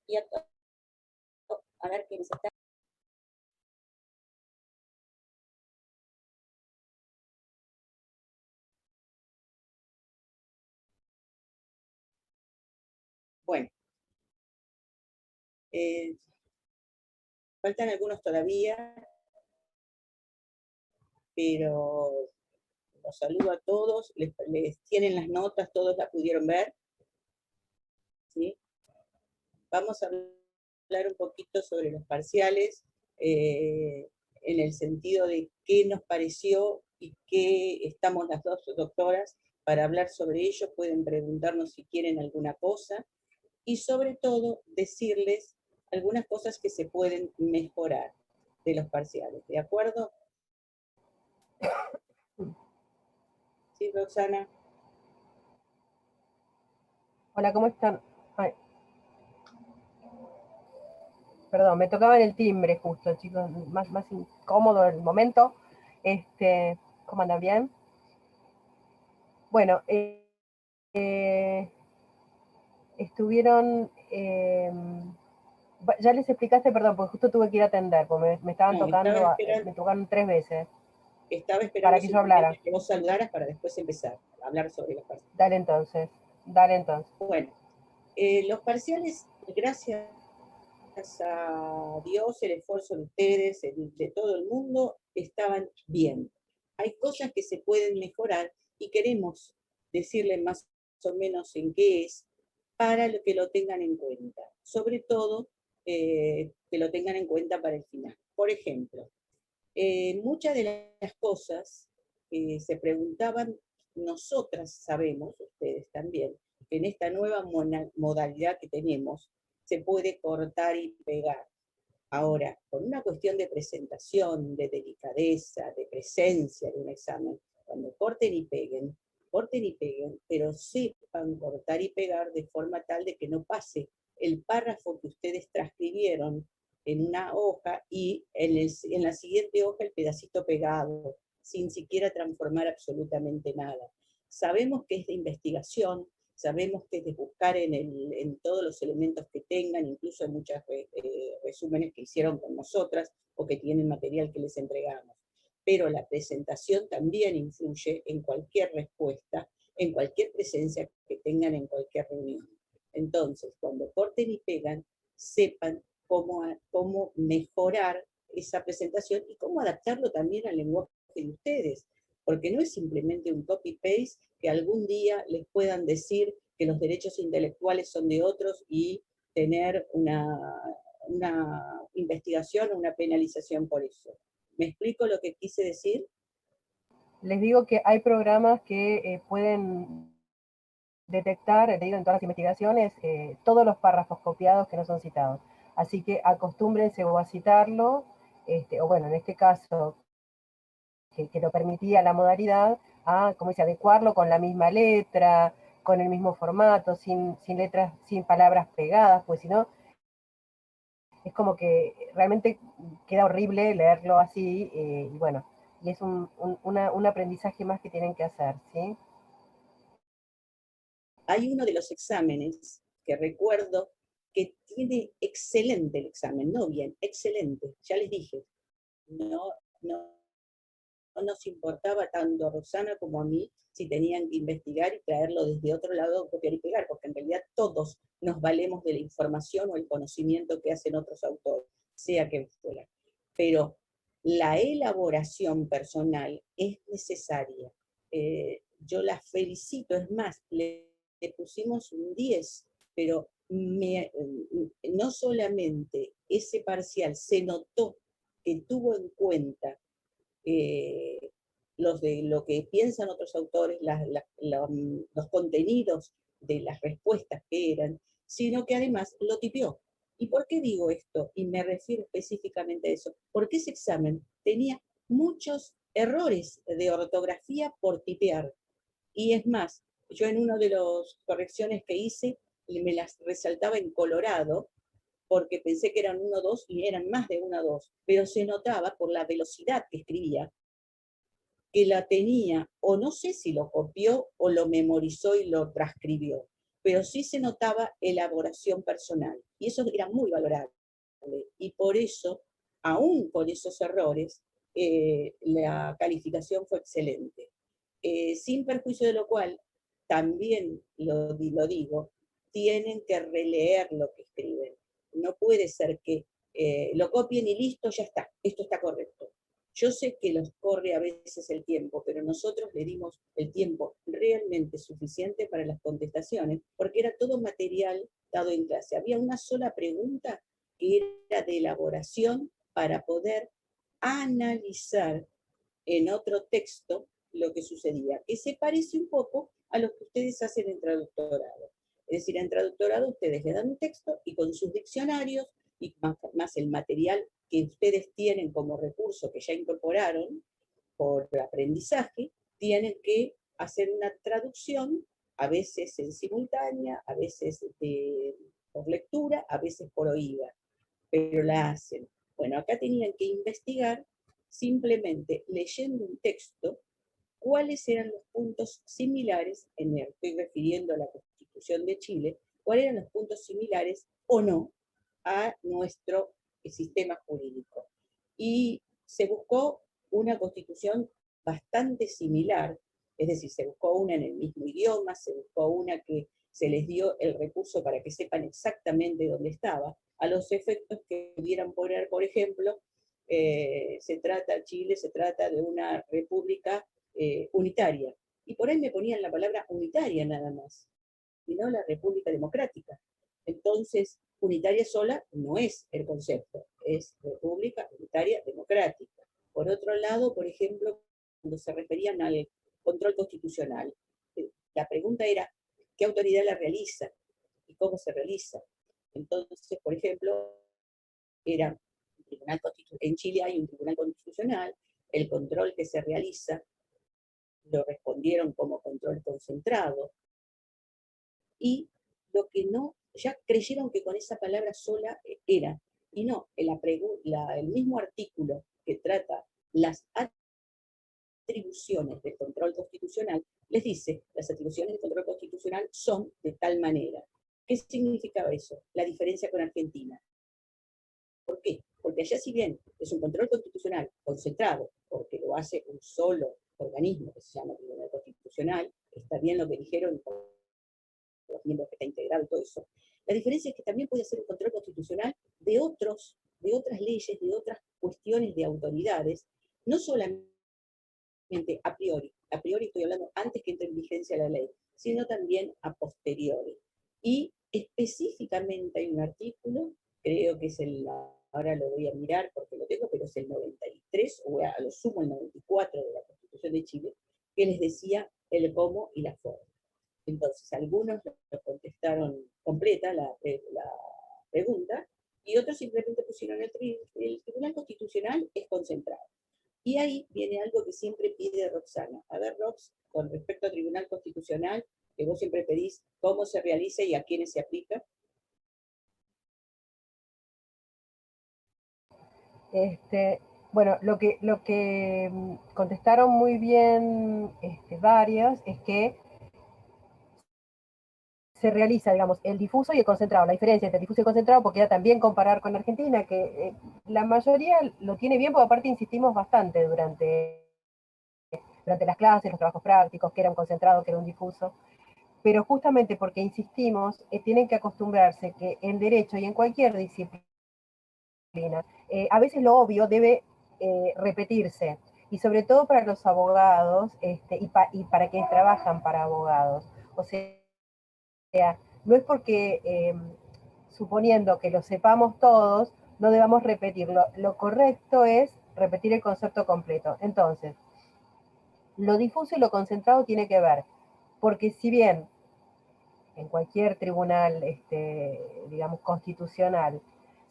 y a ver quién está. Bueno, faltan algunos todavía, pero los saludo a todos, les tienen las notas, todos la pudieron ver, ¿sí? Vamos a hablar un poquito sobre los parciales, en el sentido de qué nos pareció y qué estamos las dos doctoras para hablar sobre ello. Pueden preguntarnos si quieren alguna cosa, y sobre todo decirles algunas cosas que se pueden mejorar de los parciales, ¿de acuerdo? ¿Sí, Roxana? Hola, ¿cómo están? Ay. Perdón, me tocaba el timbre justo, chicos, más incómodo el momento. ¿Cómo andan? ¿Bien? Bueno, estuvieron... ya les explicaste, perdón, porque justo tuve que ir a atender, porque me estaban tocando, me tocaron 3 veces. Estaba esperando para que yo hablara. Que vos saludaras para después empezar a hablar sobre los parciales. Dale entonces. Bueno, los parciales, gracias a Dios, el esfuerzo de ustedes, de todo el mundo, estaban bien. Hay cosas que se pueden mejorar y queremos decirles más o menos en qué es, para que lo tengan en cuenta. Sobre todo, que lo tengan en cuenta para el final. Por ejemplo, muchas de las cosas que se preguntaban, nosotras sabemos, ustedes también, que en esta nueva modalidad que tenemos, se puede cortar y pegar. Ahora, con una cuestión de presentación, de delicadeza, de presencia de un examen, cuando corten y peguen, pero sepan cortar y pegar de forma tal de que no pase el párrafo que ustedes transcribieron en una hoja y en la siguiente hoja el pedacito pegado, sin siquiera transformar absolutamente nada. Sabemos que es de investigación, sabemos que es de buscar en todos los elementos que tengan, incluso en muchos resúmenes que hicieron con nosotras o que tienen material que les entregamos. Pero la presentación también influye en cualquier respuesta, en cualquier presencia que tengan en cualquier reunión. Entonces, cuando corten y pegan, sepan cómo mejorar esa presentación y cómo adaptarlo también al lenguaje de ustedes, porque no es simplemente un copy-paste que algún día les puedan decir que los derechos intelectuales son de otros y tener una investigación o una penalización por eso. ¿Me explico lo que quise decir? Les digo que hay programas que pueden detectar, te digo, en todas las investigaciones, todos los párrafos copiados que no son citados. Así que acostúmbrense o a citarlo, o bueno, en este caso, que lo permitía la modalidad, a, como dice, adecuarlo con la misma letra, con el mismo formato, sin letras, sin palabras pegadas, pues si no, es como que realmente queda horrible leerlo así, y bueno, y es un aprendizaje más que tienen que hacer, ¿sí? Hay uno de los exámenes que recuerdo que tiene excelente el examen, no bien, excelente, ya les dije, no nos importaba tanto a Roxana como a mí si tenían que investigar y traerlo desde otro lado, copiar y pegar, porque en realidad todos nos valemos de la información o el conocimiento que hacen otros autores, sea que fuera. Pero la elaboración personal es necesaria. Yo la felicito, es más, le pusimos un 10, pero no solamente ese parcial se notó que tuvo en cuenta de lo que piensan otros autores, los contenidos de las respuestas que eran, sino que además lo tipió. ¿Y por qué digo esto? Y me refiero específicamente a eso. Porque ese examen tenía muchos errores de ortografía por tipear. Y es más, yo en una de las correcciones que hice, me las resaltaba en colorado, porque pensé que eran 1, 2 y eran más de 1, 2, pero se notaba por la velocidad que escribía, que la tenía, o no sé si lo copió o lo memorizó y lo transcribió, pero sí se notaba elaboración personal, y eso era muy valorable, y por eso, aún con esos errores, la calificación fue excelente. Sin perjuicio de lo cual, también lo digo, tienen que releer lo que escriben. No puede ser que lo copien y listo, ya está, esto está correcto. Yo sé que los corre a veces el tiempo, pero nosotros le dimos el tiempo realmente suficiente para las contestaciones, porque era todo material dado en clase. Había una sola pregunta que era de elaboración para poder analizar en otro texto lo que sucedía, que se parece un poco a lo que ustedes hacen en traductorado. Es decir, en traductorado ustedes le dan un texto y con sus diccionarios y más el material que ustedes tienen como recurso que ya incorporaron por aprendizaje, tienen que hacer una traducción, a veces en simultánea, a veces por lectura, a veces por oída, pero la hacen. Bueno, acá tenían que investigar simplemente leyendo un texto cuáles eran los puntos similares, me estoy refiriendo a la Constitución de Chile, cuáles eran los puntos similares o no a nuestro sistema jurídico. Y se buscó una constitución bastante similar, es decir, se buscó una en el mismo idioma, se buscó una que se les dio el recurso para que sepan exactamente dónde estaba, a los efectos que pudieran poner, por ejemplo, Chile se trata de una república unitaria. Y por ahí me ponían la palabra unitaria nada más, y no la república democrática. Entonces, unitaria sola no es el concepto, es república unitaria democrática. Por otro lado, por ejemplo, cuando se referían al control constitucional, la pregunta era, ¿qué autoridad la realiza? ¿Y cómo se realiza? Entonces, por ejemplo, era en Chile hay un tribunal constitucional, el control que se realiza lo respondieron como control concentrado, y lo que no, ya creyeron que con esa palabra sola era, y no, el mismo artículo que trata las atribuciones del control constitucional, les dice, las atribuciones del control constitucional son de tal manera. ¿Qué significaba eso? La diferencia con Argentina. ¿Por qué? Porque allá, si bien es un control constitucional concentrado, porque lo hace un solo organismo que se llama Tribunal Constitucional, está bien lo que dijeron los miembros que está integrado y todo eso, la diferencia es que también puede ser un control constitucional de otras leyes, de otras cuestiones de autoridades, no solamente a priori estoy hablando antes que entre en vigencia la ley, sino también a posteriori. Y específicamente hay un artículo, creo que es ahora lo voy a mirar porque lo tengo, pero es el 93, o a lo sumo el 94 de la Constitución de Chile, que les decía el cómo y la forma. Entonces, algunos lo contestaron completa la pregunta, y otros simplemente pusieron el Tribunal Constitucional es concentrado. Y ahí viene algo que siempre pide Roxana. A ver, Rox, con respecto al Tribunal Constitucional, que vos siempre pedís cómo se realiza y a quiénes se aplica. Bueno, lo que contestaron muy bien varios es que se realiza, digamos, el difuso y el concentrado. La diferencia entre el difuso y el concentrado, porque ya también comparar con Argentina, que la mayoría lo tiene bien, porque aparte insistimos bastante durante las clases, los trabajos prácticos, que era un concentrado, que era un difuso. Pero justamente porque insistimos, tienen que acostumbrarse que en derecho y en cualquier disciplina, a veces lo obvio debe repetirse, y sobre todo para los abogados y para quienes trabajan para abogados. O sea, no es porque suponiendo que lo sepamos todos, no debamos repetirlo. Lo correcto es repetir el concepto completo. Entonces, lo difuso y lo concentrado tiene que ver, porque si bien en cualquier tribunal, digamos, constitucional,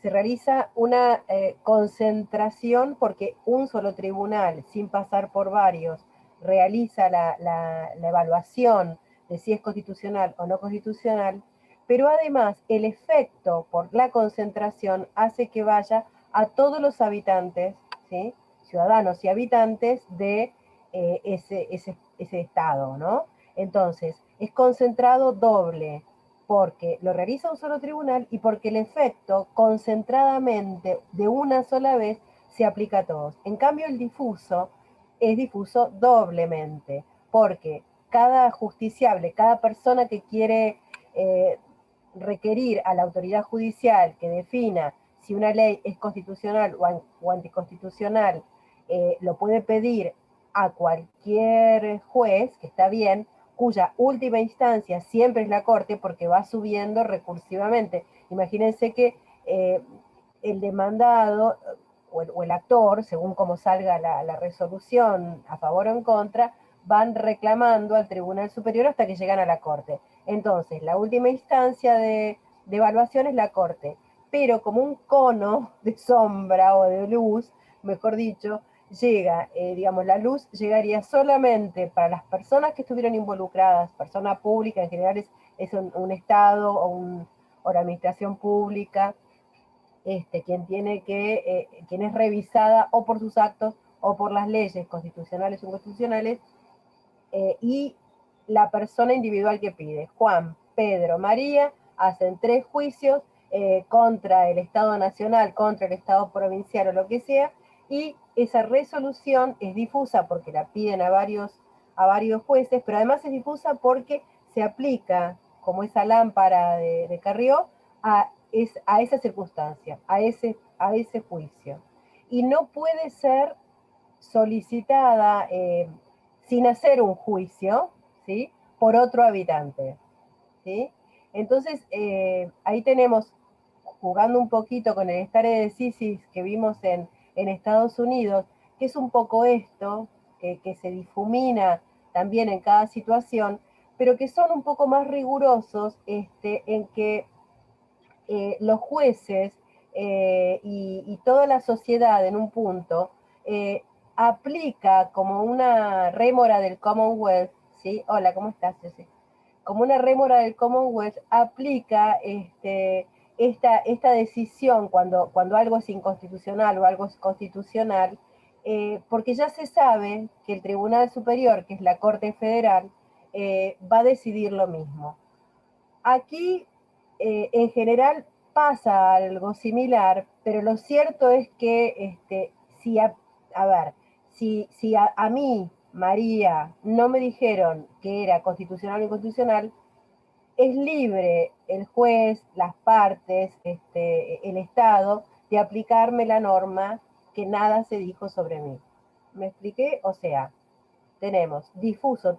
se realiza una concentración porque un solo tribunal, sin pasar por varios, realiza la evaluación de si es constitucional o no constitucional, pero además el efecto por la concentración hace que vaya a todos los habitantes, ¿sí? Ciudadanos y habitantes de ese estado, ¿no? Entonces, es concentrado doble, porque lo realiza un solo tribunal y porque el efecto concentradamente de una sola vez se aplica a todos. En cambio, el difuso es difuso doblemente, porque cada justiciable, cada persona que quiere requerir a la autoridad judicial que defina si una ley es constitucional o anticonstitucional, lo puede pedir a cualquier juez, que está bien, cuya última instancia siempre es la Corte, porque va subiendo recursivamente. Imagínense que el demandado o el actor, según como salga la resolución a favor o en contra, van reclamando al Tribunal Superior hasta que llegan a la Corte. Entonces, la última instancia de evaluación es la Corte, pero como un cono de sombra o de luz, mejor dicho, llega, digamos, la luz llegaría solamente para las personas que estuvieron involucradas, persona pública, en general es un Estado o la administración pública, quien es revisada o por sus actos o por las leyes constitucionales o inconstitucionales, y la persona individual que pide. Juan, Pedro, María hacen 3 juicios contra el Estado Nacional, contra el Estado Provincial o lo que sea, y esa resolución es difusa porque la piden a varios jueces, pero además es difusa porque se aplica como esa lámpara de Carrió a esa circunstancia, a ese juicio. Y no puede ser solicitada sin hacer un juicio, ¿sí? Por otro habitante, ¿sí? Entonces, ahí tenemos, jugando un poquito con el stare decisis que vimos en Estados Unidos, que es un poco esto, que se difumina también en cada situación, pero que son un poco más rigurosos en que los jueces y toda la sociedad en un punto aplica como una rémora del Commonwealth, ¿sí? Hola, ¿cómo estás, Jessy? Como una rémora del Commonwealth, aplica esta decisión cuando algo es inconstitucional o algo es constitucional, porque ya se sabe que el Tribunal Superior, que es la Corte Federal, va a decidir lo mismo. Aquí, en general, pasa algo similar, pero lo cierto es que a ver, si a mí, María, no me dijeron que era constitucional o inconstitucional, es libre el juez, las partes, el Estado, de aplicarme la norma que nada se dijo sobre mí. ¿Me expliqué? O sea, tenemos difuso,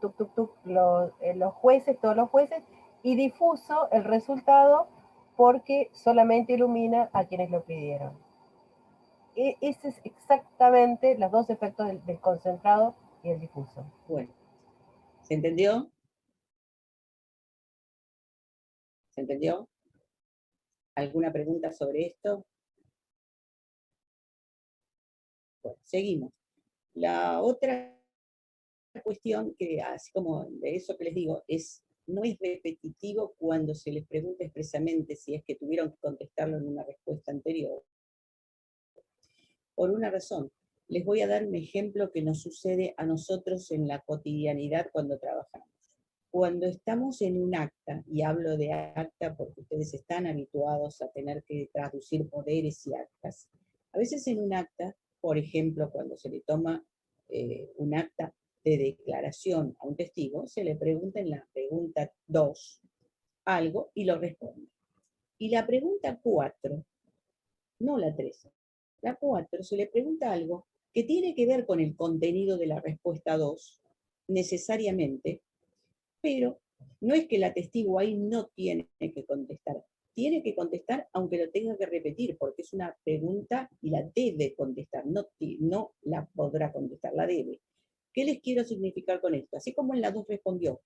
los jueces, todos los jueces, y difuso el resultado porque solamente ilumina a quienes lo pidieron. Ese es exactamente los dos efectos del concentrado y el difuso. Bueno, ¿se entendió? ¿Se entendió? ¿Alguna pregunta sobre esto? Bueno, seguimos. La otra cuestión que, así como de eso que les digo, no es repetitivo cuando se les pregunta expresamente si es que tuvieron que contestarlo en una respuesta anterior. Por una razón. Les voy a dar un ejemplo que nos sucede a nosotros en la cotidianidad cuando trabajamos. Cuando estamos en un acta, y hablo de acta porque ustedes están habituados a tener que traducir poderes y actas, a veces en un acta, por ejemplo, cuando se le toma un acta de declaración a un testigo, se le pregunta en la pregunta 2 algo y lo responde. Y la pregunta 4, no la 3, la 4 se le pregunta algo que tiene que ver con el contenido de la respuesta 2, necesariamente, pero no es que la testigo ahí no tiene que tiene que contestar aunque lo tenga que repetir, porque es una pregunta y la debe contestar, no la podrá contestar, la debe. ¿Qué les quiero significar con esto? Así como en la 2 respondió,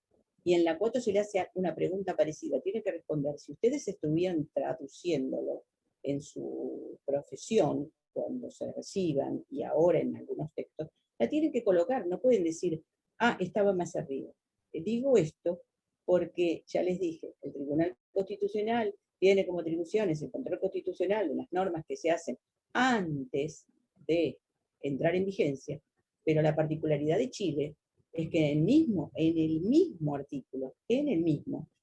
y en la 4 se le hace una pregunta parecida, tiene que responder. Si ustedes estuvieran traduciéndolo en su profesión, cuando se reciban, y ahora en algunos textos, la tienen que colocar, no pueden decir, estaba más arriba. Digo esto porque, ya les dije, el Tribunal Constitucional tiene como atribuciones el control constitucional de las normas que se hacen antes de entrar en vigencia, pero la particularidad de Chile es que en el mismo artículo,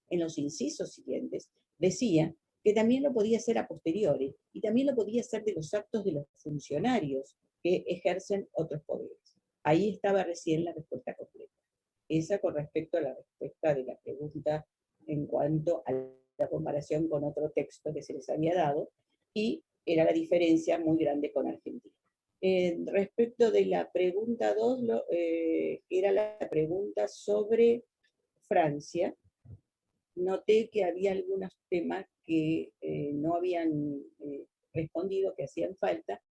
en los incisos siguientes, decía que también lo podía hacer a posteriori, y también lo podía hacer de los actos de los funcionarios que ejercen otros poderes. Ahí estaba recién la respuesta completa. Esa con respecto a la respuesta de la pregunta en cuanto a la comparación con otro texto que se les había dado, y era la diferencia muy grande con Argentina. Respecto de la pregunta 2, era la pregunta sobre Francia. Noté que había algunos temas que no habían respondido, que hacían falta,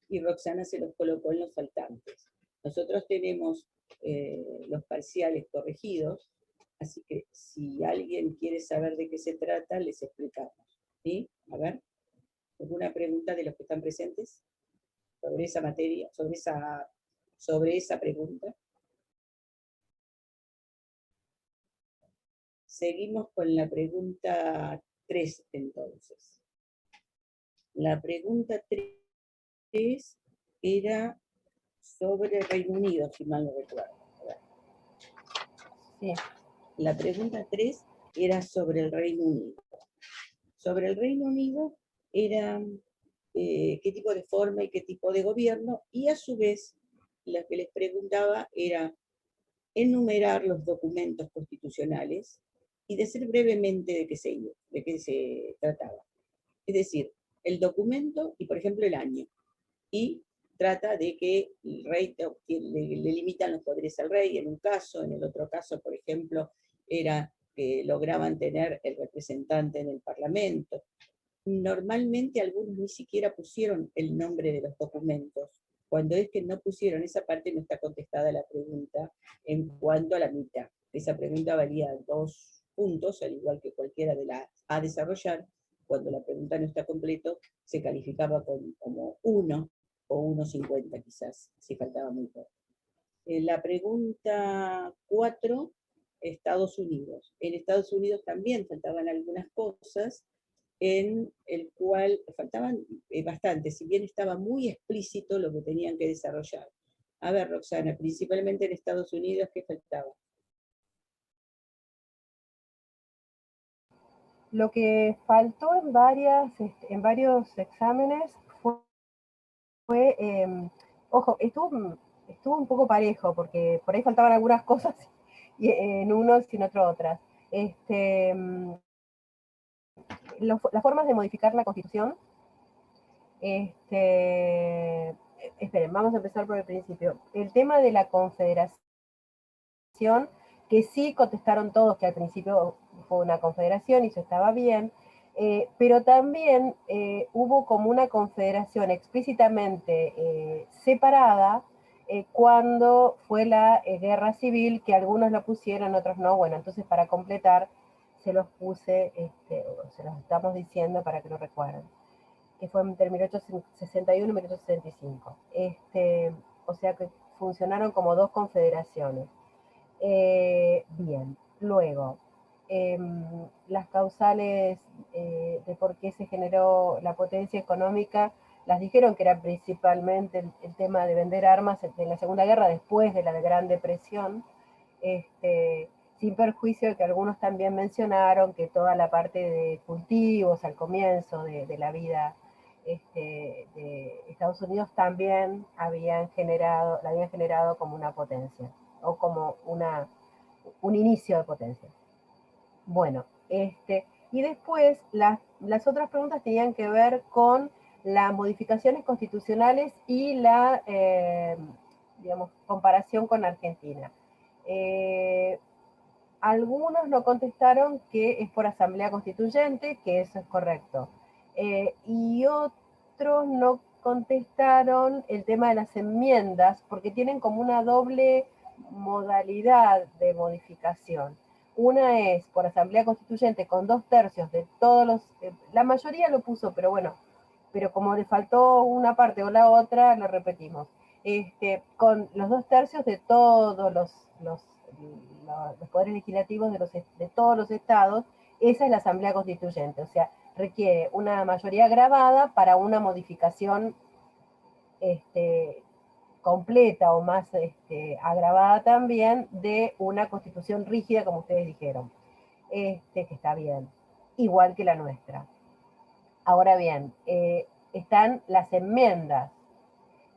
y Roxana se los colocó en los faltantes. Nosotros tenemos los parciales corregidos, así que si alguien quiere saber de qué se trata, les explicamos. ¿Sí? A ver, ¿alguna pregunta de los que están presentes sobre esa materia, sobre esa pregunta? Seguimos con la pregunta 3, entonces. La pregunta 3 era sobre Reino Unido, si mal no recuerdo. Sí. La pregunta 3 era sobre el Reino Unido. Sobre el Reino Unido era qué tipo de forma y qué tipo de gobierno, y a su vez lo que les preguntaba era enumerar los documentos constitucionales y decir brevemente de qué se trataba. Es decir, el documento y, por ejemplo, el año. Y trata de que el rey le limitan los poderes al rey, en un caso, en el otro caso, por ejemplo, era que lograban tener el representante en el Parlamento. Normalmente algunos ni siquiera pusieron el nombre de los documentos. Cuando es que no pusieron esa parte, no está contestada la pregunta en cuanto a la mitad. Esa pregunta valía 2 puntos, al igual que cualquiera de las a desarrollar. Cuando la pregunta no está completo, se calificaba como 1 o 1,50 quizás, si faltaba muy poco. La pregunta 4, Estados Unidos. En Estados Unidos también faltaban algunas cosas, en el cual faltaban bastante, si bien estaba muy explícito lo que tenían que desarrollar. A ver, Roxana, principalmente en Estados Unidos, ¿qué faltaba? Lo que faltó en varios exámenes fue ojo, estuvo un poco parejo, porque por ahí faltaban algunas cosas, y en unos y en otro otras. Las formas de modificar la Constitución. Esperen, vamos a empezar por el principio. El tema de la confederación, que sí contestaron todos que al principio fue una confederación y eso estaba bien, pero también hubo como una confederación explícitamente separada cuando fue la guerra civil, que algunos lo pusieron, otros no. Bueno, entonces para completar se los puse, se los estamos diciendo para que lo recuerden, que fue entre 1861 y 1865. O sea que funcionaron como dos confederaciones. Bien, luego, las causales de por qué se generó la potencia económica, las dijeron que era principalmente el tema de vender armas en la Segunda Guerra después de la Gran Depresión, sin perjuicio de que algunos también mencionaron que toda la parte de cultivos al comienzo de la vida de Estados Unidos también la habían generado como una potencia, o como un inicio de potencia. Bueno, y después las otras preguntas tenían que ver con las modificaciones constitucionales y la, digamos, comparación con Argentina. Algunos no contestaron que es por asamblea constituyente, que eso es correcto. Y otros no contestaron el tema de las enmiendas, porque tienen como una doble modalidad de modificación. Una es por asamblea constituyente con 2/3 de todos los... la mayoría lo puso, pero bueno, pero como le faltó una parte o la otra, lo repetimos. Con los 2/3 de todos los poderes legislativos de todos los estados, esa es la Asamblea Constituyente. O sea, requiere una mayoría agravada para una modificación completa o más agravada también de una constitución rígida, como ustedes dijeron. que está bien, igual que la nuestra. Ahora bien, están las enmiendas,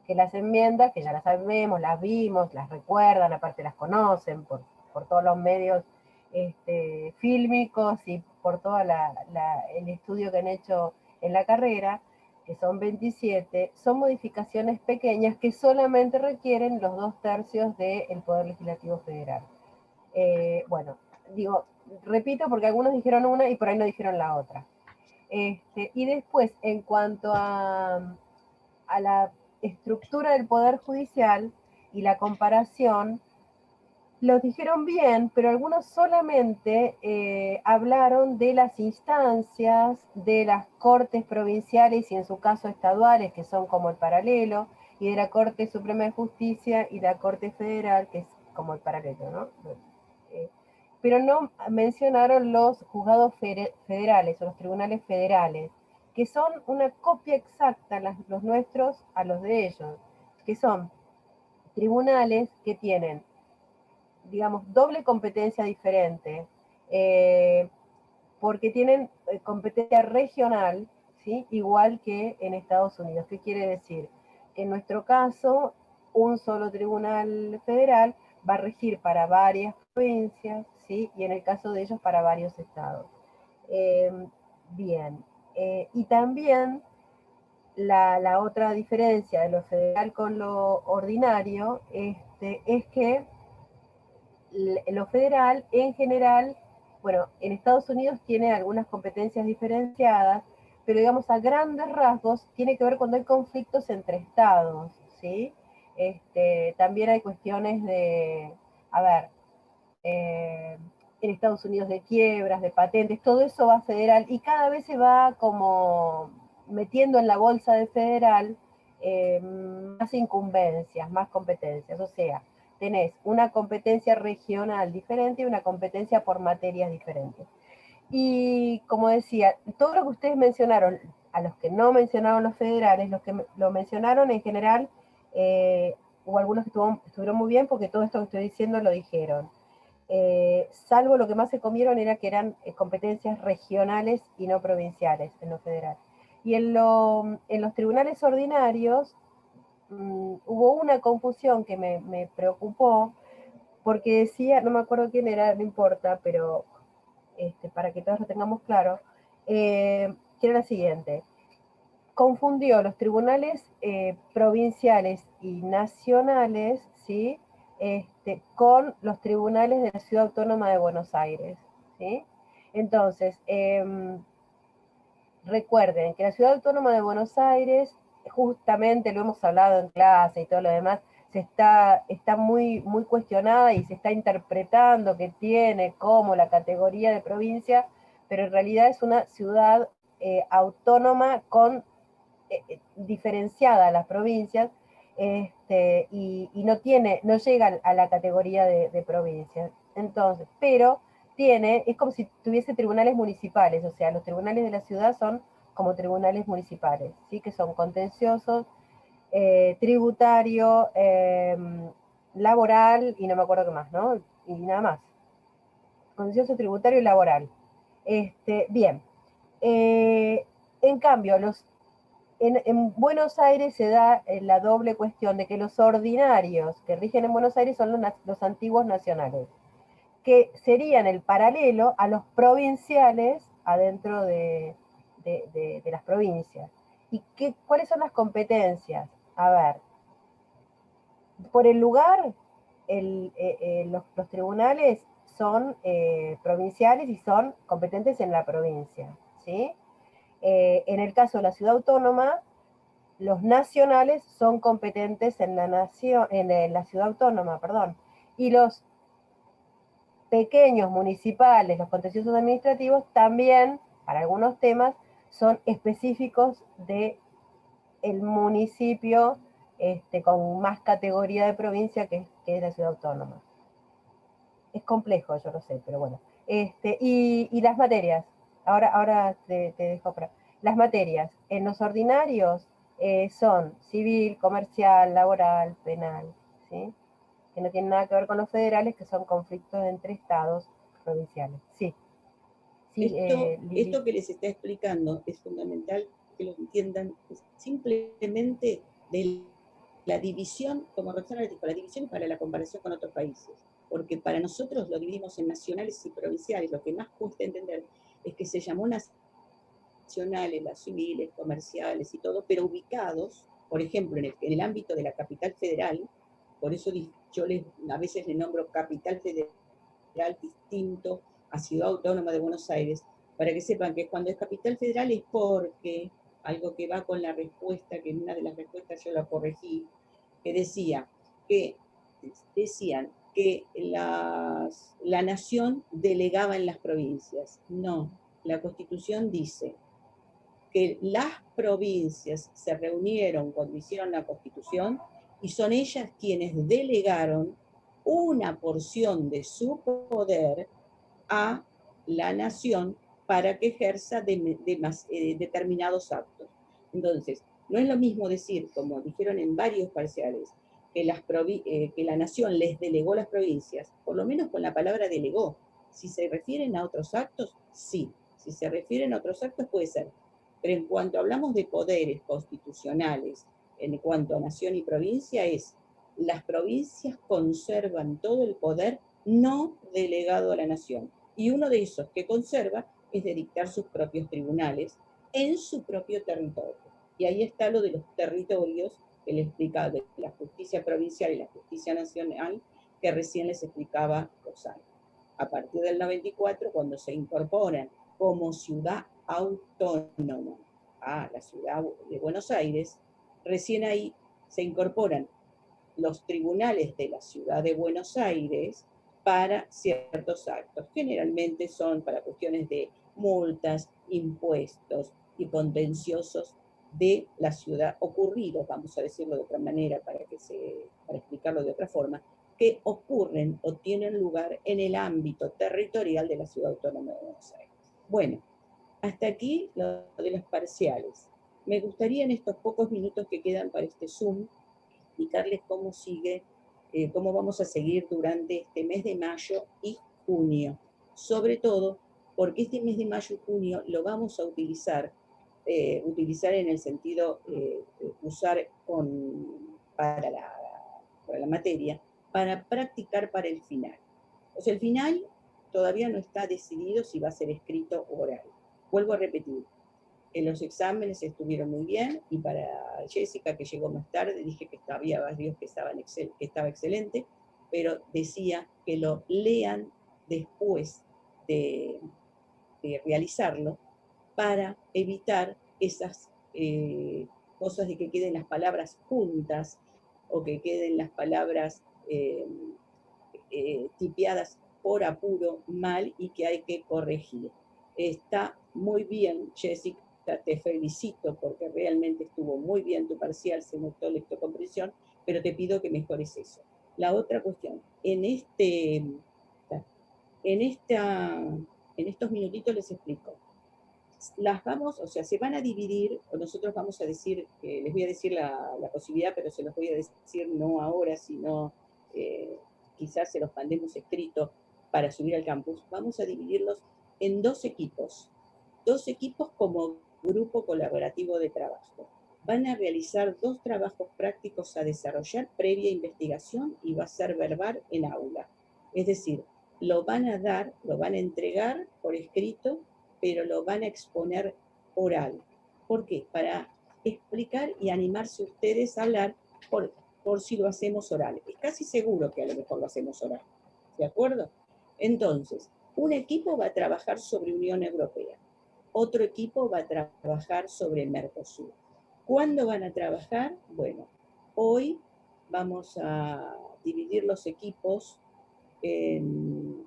que ya las sabemos, las vimos, las recuerdan, aparte las conocen por todos los medios fílmicos y por todo el estudio que han hecho en la carrera, que son 27, son modificaciones pequeñas que solamente requieren los 2/3 del Poder Legislativo Federal. Bueno, digo, repito porque algunos dijeron una y por ahí no dijeron la otra. Y después, en cuanto a la estructura del Poder Judicial y la comparación, los dijeron bien, pero algunos solamente hablaron de las instancias de las cortes provinciales y en su caso estaduales, que son como el paralelo, y de la Corte Suprema de Justicia y la Corte Federal, que es como el paralelo, ¿no? Pero no mencionaron los juzgados federales o los tribunales federales, que son una copia exacta, los nuestros a los de ellos, que son tribunales que tienen, digamos, doble competencia diferente, porque tienen competencia regional, ¿sí? Igual que en Estados Unidos. ¿Qué quiere decir? Que en nuestro caso, un solo tribunal federal va a regir para varias provincias, ¿sí? Y en el caso de ellos para varios estados. Bien. Y también la otra diferencia de lo federal con lo ordinario es que lo federal en general, bueno, en Estados Unidos tiene algunas competencias diferenciadas, pero digamos a grandes rasgos tiene que ver cuando hay conflictos entre estados, ¿sí? También hay cuestiones de, a ver, en Estados Unidos de quiebras, de patentes, todo eso va federal y cada vez se va como metiendo en la bolsa de federal más incumbencias, más competencias, o sea, tenés una competencia regional diferente y una competencia por materias diferentes. Y como decía, todo lo que ustedes mencionaron, a los que no mencionaron los federales, los que lo mencionaron en general, hubo algunos que estuvieron muy bien porque todo esto que estoy diciendo lo dijeron. Salvo lo que más se comieron era que eran competencias regionales y no provinciales en lo federal. Y en los tribunales ordinarios hubo una confusión que me preocupó, porque decía, no me acuerdo quién era, no importa, pero para que todos lo tengamos claro, que era la siguiente. Confundió los tribunales provinciales y nacionales, ¿sí? Con los tribunales de la Ciudad Autónoma de Buenos Aires, ¿sí? Entonces, recuerden que la Ciudad Autónoma de Buenos Aires, justamente lo hemos hablado en clase y todo lo demás, está muy, muy cuestionada y se está interpretando que tiene como la categoría de provincia, pero en realidad es una ciudad autónoma con diferenciada a las provincias, y no llega a la categoría de provincia. Entonces, pero es como si tuviese tribunales municipales, o sea, los tribunales de la ciudad son como tribunales municipales, ¿sí? Que son contenciosos, tributario, laboral, y no me acuerdo qué más, ¿no? Y nada más. Contencioso, tributario y laboral. Bien. En cambio, en Buenos Aires se da la doble cuestión de que los ordinarios que rigen en Buenos Aires son los antiguos nacionales, que serían el paralelo a los provinciales adentro de las provincias. ¿Y cuáles son las competencias? A ver, por el lugar, los tribunales son provinciales y son competentes en la provincia, ¿sí? En el caso de la ciudad autónoma, los nacionales son competentes en la ciudad autónoma, perdón, y los pequeños municipales, los contenciosos administrativos, también, para algunos temas, son específicos del municipio con más categoría de provincia que es la ciudad autónoma. Es complejo, yo lo sé, pero bueno. Y las materias, ahora te dejo para. Las materias, en los ordinarios son civil, comercial, laboral, penal, ¿sí? Que no tienen nada que ver con los federales, que son conflictos entre estados provinciales. Sí. Sí, Lili. Esto que les está explicando es fundamental que lo entiendan, simplemente de la división, como Roxana les dijo, la división para la comparación con otros países, porque para nosotros lo dividimos en nacionales y provinciales. Lo que más cuesta entender es que se llamó nacionales, las civiles, comerciales y todo, pero ubicados, por ejemplo, en el ámbito de la capital federal. Por eso yo a veces le nombro capital federal distinto a Ciudad Autónoma de Buenos Aires, para que sepan que cuando es capital federal es porque, algo que va con la respuesta, que en una de las respuestas yo la corregí, que decían que la nación delegaba en las provincias. No, la Constitución dice que las provincias se reunieron cuando hicieron la Constitución y son ellas quienes delegaron una porción de su poder a la nación para que ejerza determinados actos. Entonces, no es lo mismo decir, como dijeron en varios parciales, que la nación les delegó las provincias, por lo menos con la palabra delegó. Si se refieren a otros actos, sí. Si se refieren a otros actos, puede ser. Pero en cuanto hablamos de poderes constitucionales, en cuanto a nación y provincia, las provincias conservan todo el poder no delegado a la nación. Y uno de esos que conserva es de dictar sus propios tribunales en su propio territorio. Y ahí está lo de los territorios que les explicaba, de la justicia provincial y la justicia nacional, que recién les explicaba Rosana. A partir del 94, cuando se incorporan como ciudad autónoma a la ciudad de Buenos Aires, recién ahí se incorporan los tribunales de la ciudad de Buenos Aires para ciertos actos. Generalmente son para cuestiones de multas, impuestos y contenciosos de la ciudad, ocurridos, vamos a decirlo de otra manera para explicarlo de otra forma, que ocurren o tienen lugar en el ámbito territorial de la Ciudad Autónoma de Buenos Aires. Bueno, hasta aquí lo de los parciales. Me gustaría en estos pocos minutos que quedan para este Zoom explicarles cómo cómo vamos a seguir durante este mes de mayo y junio. Sobre todo porque este mes de mayo y junio lo vamos a utilizar en el sentido usar para la materia, para practicar para el final. O sea, el final todavía no está decidido si va a ser escrito o oral. Vuelvo a repetir, los exámenes estuvieron muy bien, y para Jessica, que llegó más tarde, dije que había varios que estaba excelente, pero decía que lo lean después de realizarlo para evitar esas cosas de que queden las palabras juntas o que queden las palabras tipeadas por apuro mal y que hay que corregir. Está muy bien, Jessica, te felicito porque realmente estuvo muy bien tu parcial, se notó lectocomprensión, pero te pido que mejores eso. La otra cuestión, en estos minutitos les explico. Se van a dividir, o nosotros vamos a decir, les voy a decir la posibilidad, pero se los voy a decir no ahora, sino quizás se los mandemos escrito para subir al campus. Vamos a dividirlos en dos equipos como grupo colaborativo de trabajo. Van a realizar 2 trabajos prácticos a desarrollar previa investigación y va a ser verbal en aula. Es decir, lo van a entregar por escrito, pero lo van a exponer oral. ¿Por qué? Para explicar y animarse ustedes a hablar por si lo hacemos oral. Es casi seguro que a lo mejor lo hacemos oral. ¿De acuerdo? Entonces, un equipo va a trabajar sobre Unión Europea. Otro equipo va a trabajar sobre el Mercosur. ¿Cuándo van a trabajar? Bueno, hoy vamos a dividir los equipos en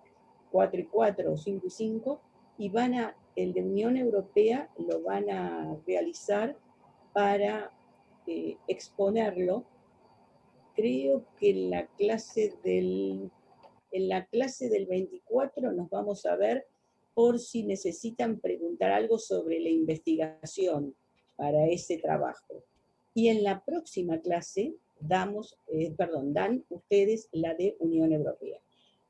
4 y 4 o 5 y 5, y el de Unión Europea lo van a realizar para exponerlo. Creo que en la clase del 24 nos vamos a ver por si necesitan preguntar algo sobre la investigación para ese trabajo. Y en la próxima clase dan ustedes la de Unión Europea.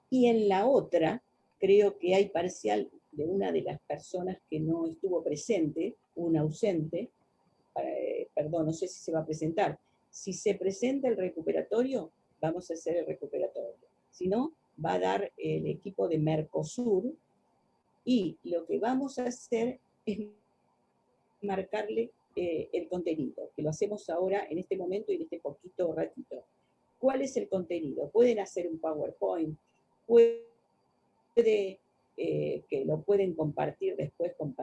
Y en la otra, creo que hay parcial de una de las personas que no estuvo presente, un ausente, perdón, no sé si se va a presentar. Si se presenta el recuperatorio, vamos a hacer el recuperatorio. Si no, va a dar el equipo de Mercosur, y lo que vamos a hacer es marcarle el contenido, que lo hacemos ahora en este momento y en este poquito ratito. ¿Cuál es el contenido? Pueden hacer un PowerPoint, puede que lo pueden compartir después con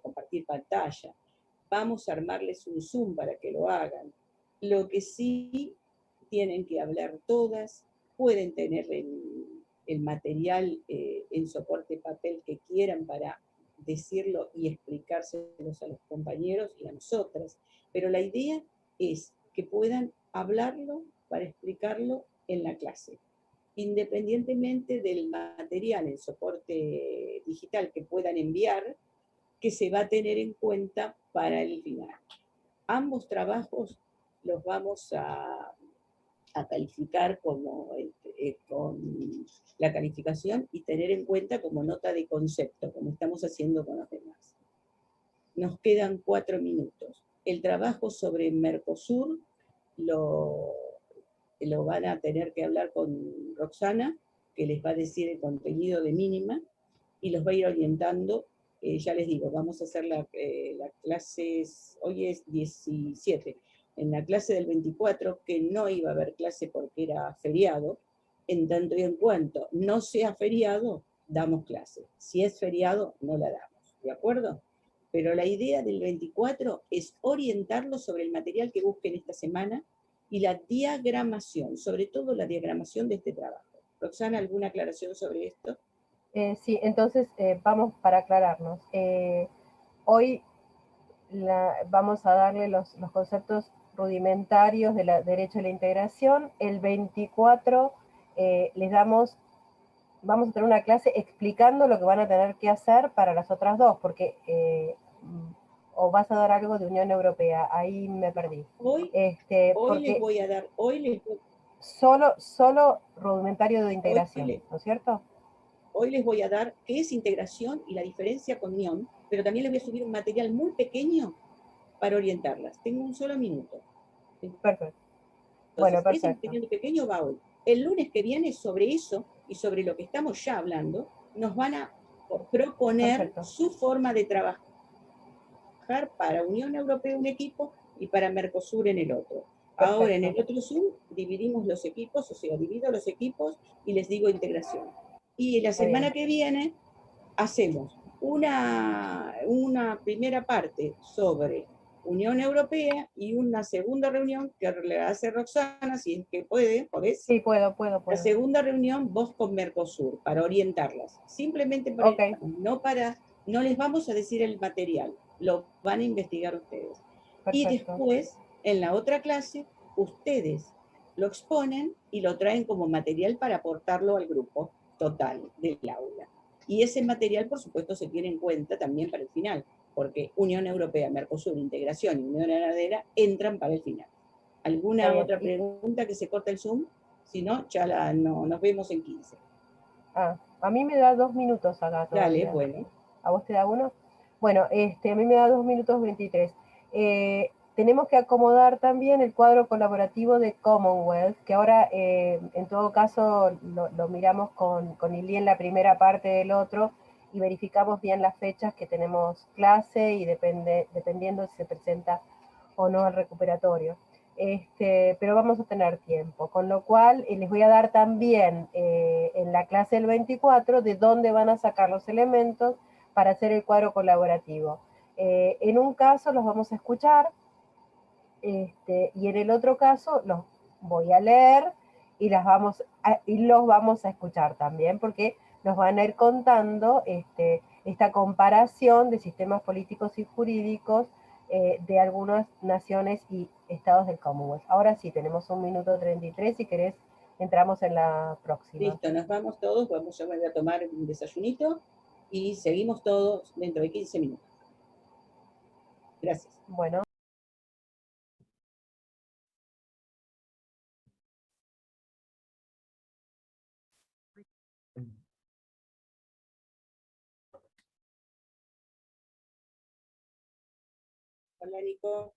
compartir pantalla. Vamos a armarles un Zoom para que lo hagan. Lo que sí tienen que hablar todas, pueden tener el material en soporte papel que quieran para decirlo y explicárselos a los compañeros y a nosotras, pero la idea es que puedan hablarlo para explicarlo en la clase, independientemente del material en soporte digital que puedan enviar, que se va a tener en cuenta para el final. Ambos trabajos los vamos a calificar como, con la calificación y tener en cuenta como nota de concepto, como estamos haciendo con los demás. Nos quedan 4 minutos. El trabajo sobre Mercosur lo van a tener que hablar con Roxana, que les va a decir el contenido de mínima, y los va a ir orientando. Ya les digo, vamos a hacer la clase, hoy es 17, en la clase del 24, que no iba a haber clase porque era feriado, en tanto y en cuanto no sea feriado, damos clase. Si es feriado, no la damos, ¿de acuerdo? Pero la idea del 24 es orientarlos sobre el material que busquen esta semana y la diagramación, sobre todo la diagramación de este trabajo. Roxana, ¿alguna aclaración sobre esto? Sí, entonces vamos para aclararnos. Hoy vamos a darle los conceptos rudimentarios de la derecho a la integración. El 24 vamos a tener una clase explicando lo que van a tener que hacer para las otras dos, porque o vas a dar algo de Unión Europea, ahí me perdí. Hoy les voy a dar, solo rudimentario de integración, ¿no es cierto? Hoy les voy a dar qué es integración y la diferencia con unión, pero también les voy a subir un material muy pequeño para orientarlas. Tengo un solo minuto. Perfecto. Entonces, Bueno, ese perfecto. material pequeño va hoy. El lunes que viene, sobre eso y sobre lo que estamos ya hablando, nos van a proponer Perfecto. su forma de trabajar para Unión Europea un equipo y para Mercosur en el otro. Perfecto. Ahora, en el otro Zoom, dividimos los equipos, o sea, divido los equipos y les digo integración. Y la semana que viene hacemos una primera parte sobre Unión Europea y una segunda reunión que le hace Roxana, si es que puede, ¿podés? Sí, puedo. La segunda reunión vos con Mercosur, para orientarlas. Simplemente para orientarlas, no les vamos a decir el material, lo van a investigar ustedes. Perfecto. Y después, en la otra clase, ustedes lo exponen y lo traen como material para aportarlo al grupo total del aula. Y ese material, por supuesto, se tiene en cuenta también para el final, porque Unión Europea, Mercosur, Integración y Unión Ganadera entran para el final. ¿Alguna otra pregunta que se corta el Zoom? Si no, ya nos vemos en 15. A mí me da 2 minutos acá todavía. Dale, bueno. ¿A vos te da uno? Bueno, a mí me da 2 minutos 23. Tenemos que acomodar también el cuadro colaborativo de Commonwealth, que ahora en todo caso lo miramos con Ili en la primera parte del otro y verificamos bien las fechas que tenemos clase y dependiendo si se presenta o no al recuperatorio. Pero vamos a tener tiempo, con lo cual les voy a dar también en la clase del 24 de dónde van a sacar los elementos para hacer el cuadro colaborativo. En un caso los vamos a escuchar y en el otro caso los voy a leer y los vamos a escuchar también porque nos van a ir contando esta comparación de sistemas políticos y jurídicos de algunas naciones y estados del Commonwealth. Ahora sí, tenemos 1 minuto 33, si querés entramos en la próxima. Listo, nos vamos todos, yo me voy a tomar un desayunito y seguimos todos dentro de 15 minutos. Gracias. Bueno. Hola, Nico.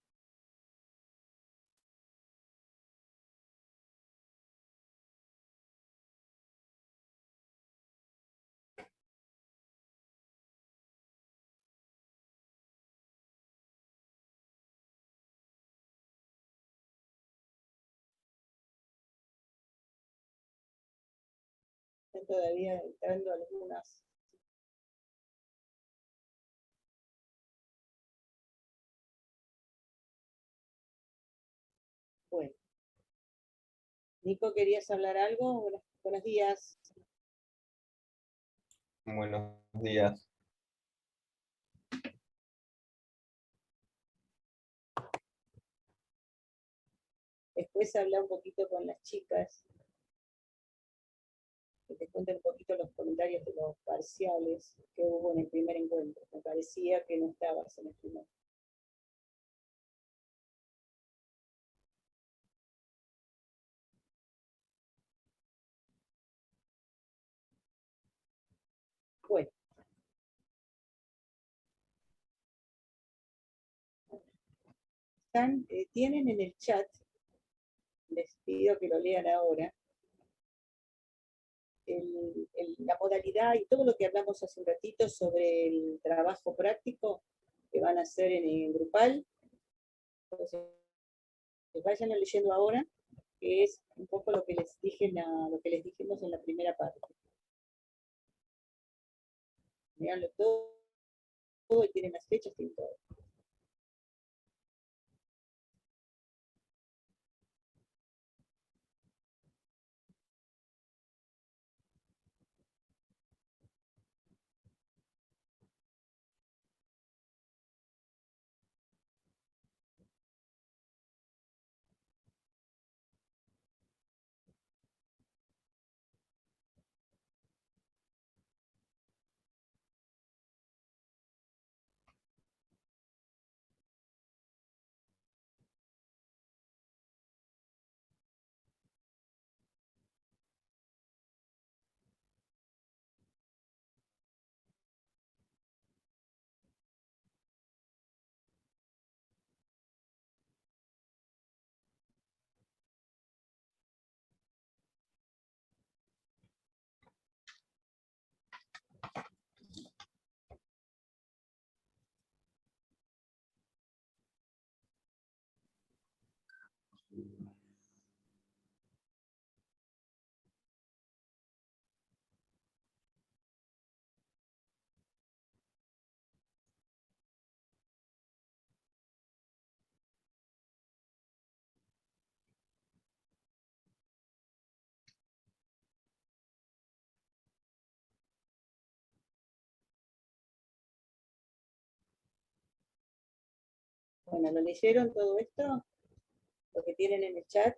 Están todavía entrando algunas. Bueno, Nico, ¿querías hablar algo? Buenos días. Buenos días. Después habla un poquito con las chicas, que te cuenten un poquito los comentarios de los parciales que hubo en el primer encuentro. Me parecía que no estabas en el primer. Bueno, tienen en el chat, les pido que lo lean ahora, la modalidad y todo lo que hablamos hace un ratito sobre el trabajo práctico que van a hacer en el grupal. Entonces, vayan leyendo ahora, que es un poco lo que les dije lo que les dijimos en la primera parte. Leanlo todo y tienen las fechas y todo. Bueno, ¿lo leyeron todo esto? Lo que tienen en el chat.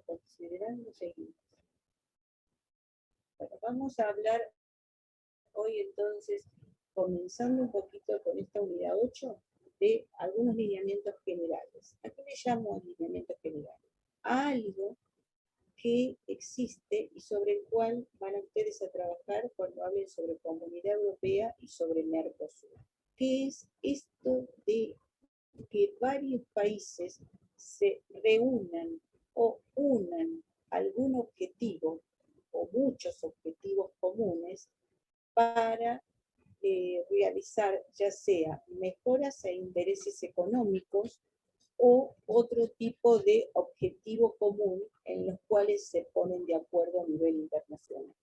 Considerando seguimos. Bueno, vamos a hablar hoy entonces, comenzando un poquito con esta unidad 8, de algunos lineamientos generales. ¿A qué le llamo lineamientos generales? A algo que existe y sobre el cual van a ustedes a trabajar cuando hablen sobre Comunidad Europea y sobre Mercosur. ¿Qué es esto de que varios países se reúnan o unan algún objetivo o muchos objetivos comunes para realizar ya sea mejoras e intereses económicos o otro tipo de objetivo común en los cuales se ponen de acuerdo a nivel internacional?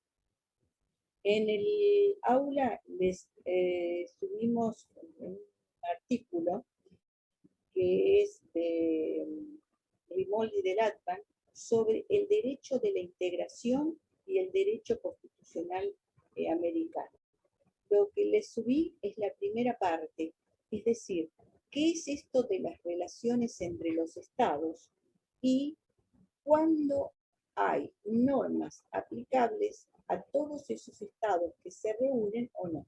En el aula les subimos un artículo que es de Rimoldi y de Latvan sobre el derecho de la integración y el derecho constitucional americano. Lo que les subí es la primera parte, es decir, ¿qué es esto de las relaciones entre los estados y cuándo hay normas aplicables a todos esos estados que se reúnen o no?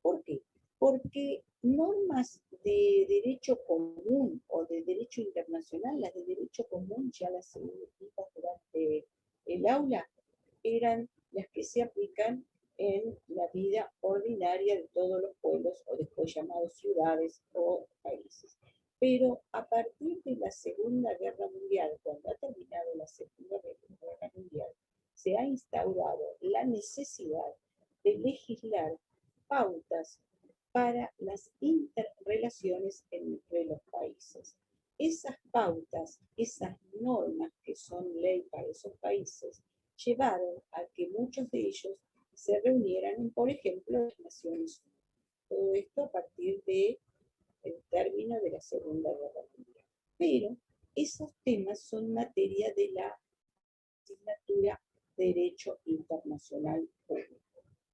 ¿Por qué? porque normas de derecho común o de derecho internacional, las de derecho común ya las vimos durante el aula, eran las que se aplican en la vida ordinaria de todos los pueblos, o después llamados ciudades o países. Pero a partir de la Segunda Guerra Mundial, cuando ha terminado la Segunda Guerra Mundial, se ha instaurado la necesidad de legislar pautas para las interrelaciones entre los países. Esas pautas, esas normas que son ley para esos países, llevaron a que muchos de ellos se reunieran, por ejemplo, en las Naciones Unidas. Todo esto a partir del término de la Segunda Guerra Mundial. Pero esos temas son materia de la asignatura Derecho Internacional Público.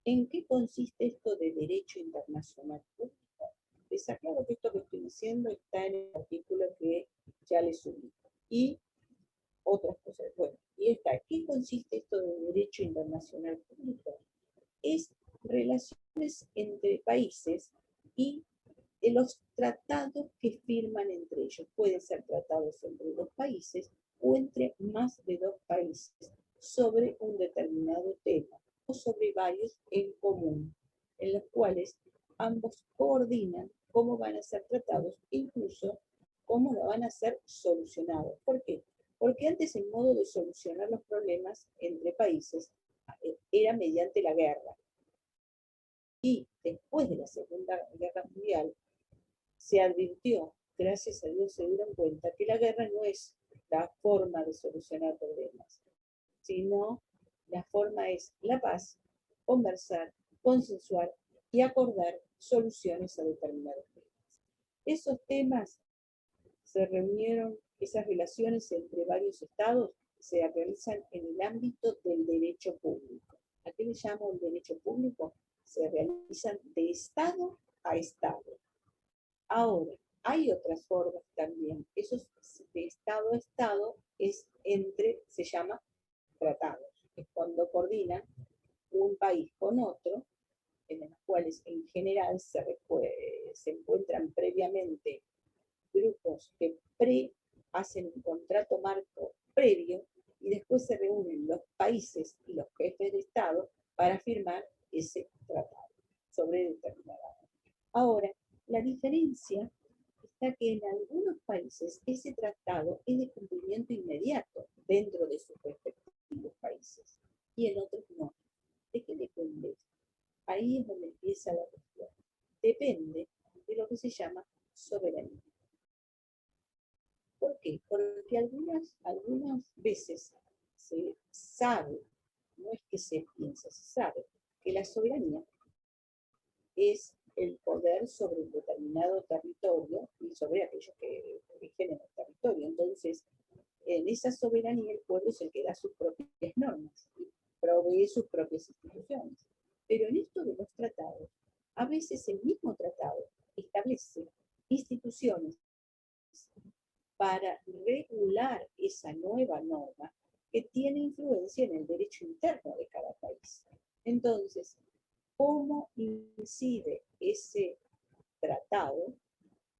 ¿En qué consiste esto de Derecho Internacional Público? Les aclaro que esto que estoy diciendo está en el artículo que ya les subí. Y otras cosas. Bueno, y está. ¿Qué consiste esto de Derecho Internacional Público? Es relaciones entre países y de los tratados que firman entre ellos. Pueden ser tratados entre dos países o entre más de dos países sobre un determinado tema o sobre varios en común, en los cuales ambos coordinan cómo van a ser tratados e incluso cómo lo van a ser solucionados. ¿Por qué? Porque antes el modo de solucionar los problemas entre países era mediante la guerra. Y después de la Segunda Guerra Mundial, se advirtió, gracias a Dios se dieron cuenta, que la guerra no es la forma de solucionar problemas, sino la forma es la paz, conversar, consensuar y acordar soluciones a determinados temas. Esos temas se reunieron, esas relaciones entre varios estados se realizan en el ámbito del derecho público. ¿A qué le llamo el derecho público? Se realizan de estado a estado. Ahora, hay otras formas también. Esos de estado a estado es entre, se llama tratados. Es cuando coordinan un país con otro, en los cuales en general se encuentran previamente grupos que hacen un contrato marco previo y después se reúnen los países y los jefes de Estado para firmar ese tratado sobre determinada. Ahora, la diferencia está que en algunos países ese tratado es de cumplimiento inmediato dentro de sus respectivos países y en otros no. ¿De qué depende? Ahí es donde empieza la cuestión. Depende de lo que se llama soberanía. ¿Por qué? Porque algunas veces se sabe, no es que se piensa, se sabe, que la soberanía es el poder sobre un determinado territorio y sobre aquellos que rigen en el territorio. Entonces, en esa soberanía el pueblo es el que da sus propias normas y provee sus propias instituciones. Pero en esto de los tratados, a veces el mismo tratado establece instituciones para regular esa nueva norma que tiene influencia en el derecho interno de cada país. Entonces, ¿cómo incide ese tratado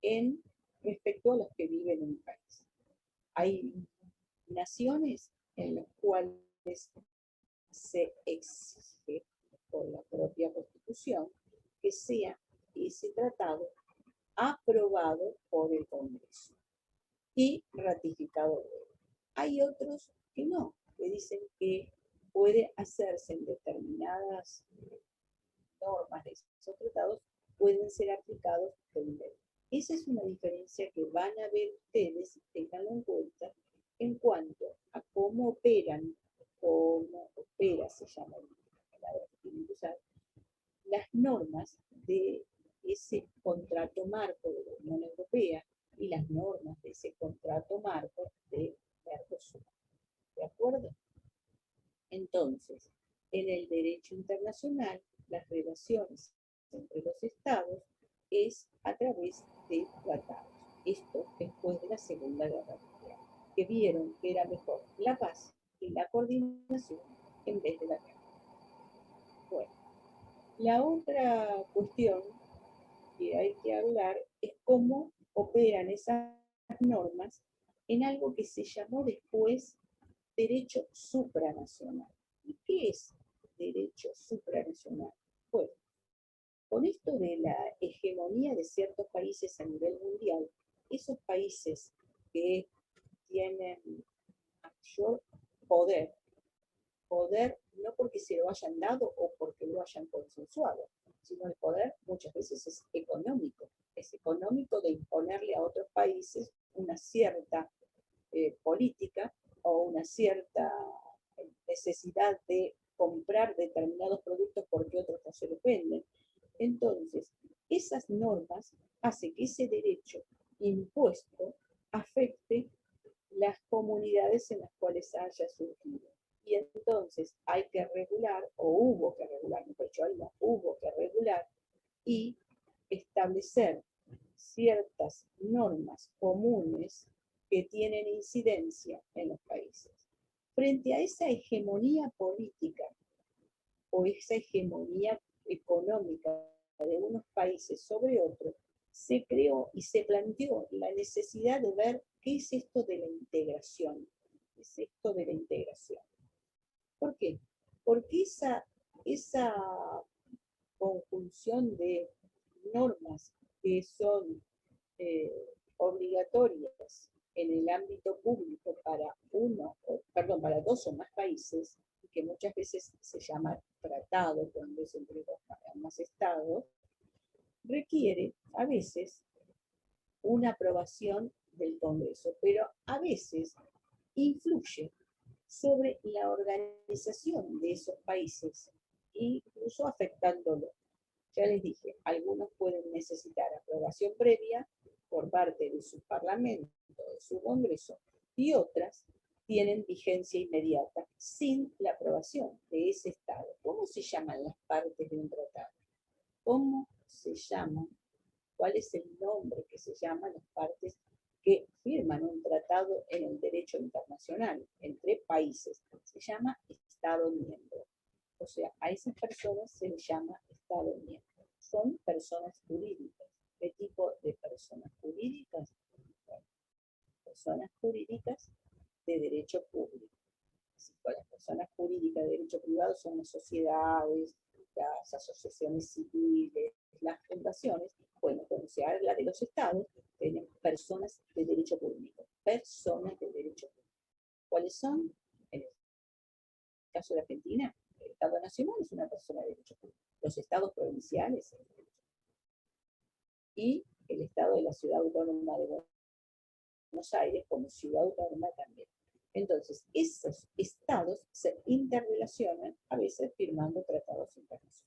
en respecto a los que viven en un país? Hay naciones en las cuales se exige por la propia Constitución que sea ese tratado aprobado por el Congreso y ratificado luego. Hay otros que no, que dicen que puede hacerse en determinadas normas de esos tratados, pueden ser aplicados por ley. Esa es una diferencia que van a ver ustedes, tenganlo en cuenta, en cuanto a cómo operan, cómo opera, se llama la palabra que tienen que usar, las normas de ese contrato marco de la Unión Europea y las normas de ese contrato marco de Mercosur. ¿De acuerdo? Entonces, en el derecho internacional, las relaciones entre los estados es a través de tratados. Esto después de la Segunda Guerra Mundial, que vieron que era mejor la paz y la coordinación en vez de la guerra. Bueno, la otra cuestión que hay que hablar es cómo operan esas normas en algo que se llamó después derecho supranacional. ¿Y qué es derecho supranacional? Bueno, con esto de la hegemonía de ciertos países a nivel mundial, esos países que tienen mayor poder, poder no porque se lo hayan dado o porque lo hayan consensuado, sino el poder muchas veces es económico de imponerle a otros países una cierta política o una cierta necesidad de comprar determinados productos porque otros no se los venden. Entonces, esas normas hacen que ese derecho impuesto afecte las comunidades en las cuales haya surgido. Y entonces hay que regular, o hubo que regular, mejor dicho, no, hubo que regular y establecer ciertas normas comunes que tienen incidencia en los países. Frente a esa hegemonía política o esa hegemonía económica de unos países sobre otros, se creó y se planteó la necesidad de ver qué es esto de la integración. ¿Qué es esto de la integración? ¿Por qué? Porque esa conjunción de normas que son obligatorias en el ámbito público para para dos o más países, que muchas veces se llama tratado cuando es entre dos o más estados, requiere a veces una aprobación del Congreso, pero a veces influye sobre la organización de esos países, incluso afectándolo. Ya les dije, algunos pueden necesitar aprobación previa por parte de su parlamento, de su Congreso, y otras tienen vigencia inmediata sin la aprobación de ese Estado. ¿Cómo se llaman las partes de un tratado? ¿Cómo se llaman? ¿Cuál es el nombre que se llaman las partes que firman un tratado en el derecho internacional entre países? Se llama Estado miembro. O sea, a esas personas se les llama Estado miembro. Son personas jurídicas. ¿Qué tipo de personas jurídicas? Bueno, personas jurídicas de derecho público. Así que las personas jurídicas de derecho privado son las sociedades, las asociaciones civiles, las fundaciones. Bueno, cuando se habla de los estados, tenemos personas de derecho público. Personas de derecho público. ¿Cuáles son? En el caso de Argentina, el Estado Nacional es una persona de derecho público. Los estados provinciales y el Estado de la Ciudad Autónoma de Buenos Aires como ciudad autónoma también. Entonces, esos estados se interrelacionan, a veces firmando tratados internacionales.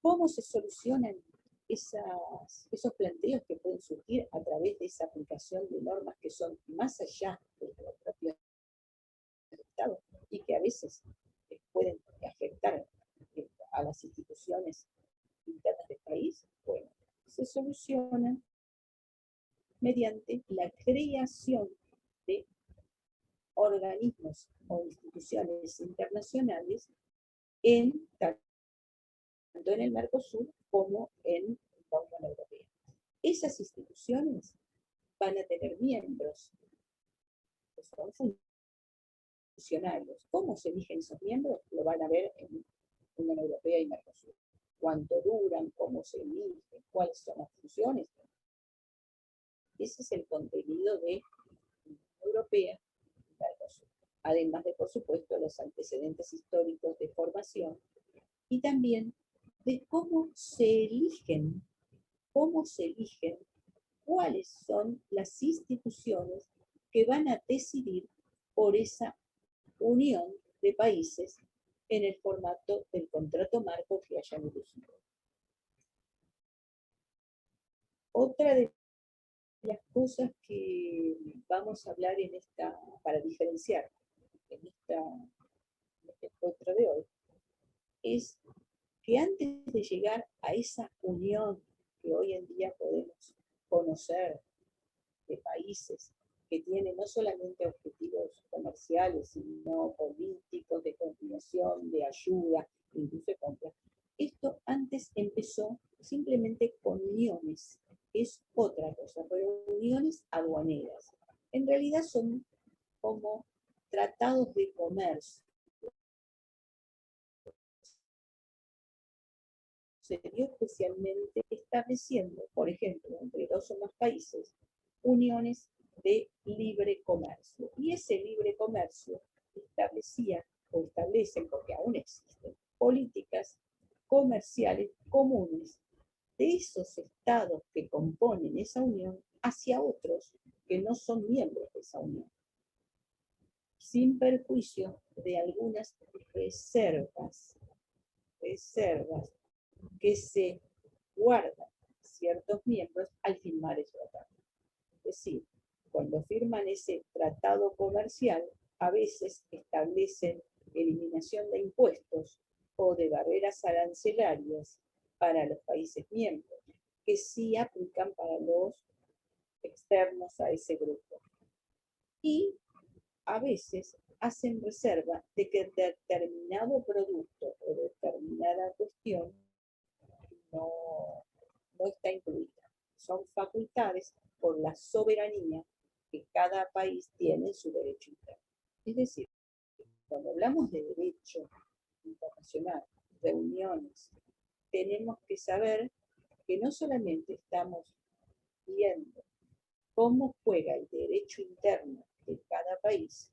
¿Cómo se solucionan esos planteos que pueden surgir a través de esa aplicación de normas que son más allá de los propios estados y que a veces pueden afectar a las instituciones internas del país? Bueno, se solucionan mediante la creación de organismos o instituciones internacionales tanto en el Mercosur como en la Unión Europea. Esas instituciones van a tener miembros que son funcionarios. ¿Cómo se eligen esos miembros? Lo van a ver en Unión Europea y Mercosur. ¿Cuánto duran? ¿Cómo se eligen? ¿Cuáles son las funciones? Ese es el contenido de Unión Europea y Mercosur. Además de, por supuesto, los antecedentes históricos de formación y también de cómo se eligen cuáles son las instituciones que van a decidir por esa unión de países en el formato del contrato marco que hayan elegido. Otra de las cosas que vamos a hablar para diferenciar en este encuentro de hoy, es que antes de llegar a esa unión que hoy en día podemos conocer de países que tienen no solamente objetivos comerciales, sino políticos, de continuación, de ayuda, incluso de compra, Esto antes empezó simplemente con uniones, es otra cosa, pero uniones aduaneras. En realidad son como tratados de comercio. Se dio especialmente estableciendo, por ejemplo, entre dos o más países, uniones de libre comercio. Y ese libre comercio establecía, o establecen, porque aún existen, políticas comerciales comunes de esos estados que componen esa unión hacia otros que no son miembros de esa unión, sin perjuicio de algunas reservas que se guardan ciertos miembros al firmar ese tratado. Es decir, cuando firman ese tratado comercial, a veces establecen eliminación de impuestos o de barreras arancelarias para los países miembros, que sí aplican para los externos a ese grupo. Y a veces hacen reserva de que determinado producto o determinada cuestión no está incluida. Son facultades por la soberanía que cada país tiene en su derecho interno. Es decir, cuando hablamos de derecho internacional, de uniones, tenemos que saber que no solamente estamos viendo cómo juega el derecho interno de cada país,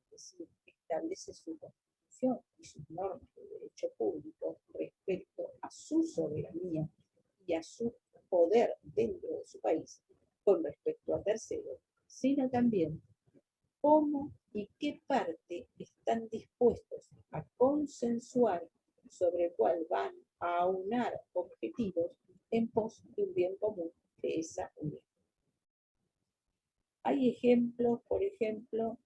es decir, establece su constitución y sus normas de derecho público respecto a su soberanía y a su poder dentro de su país con respecto a terceros, sino también cómo y qué parte están dispuestos a consensuar sobre cuál van a aunar objetivos en pos de un bien común de esa unión. Hay ejemplos, por ejemplo,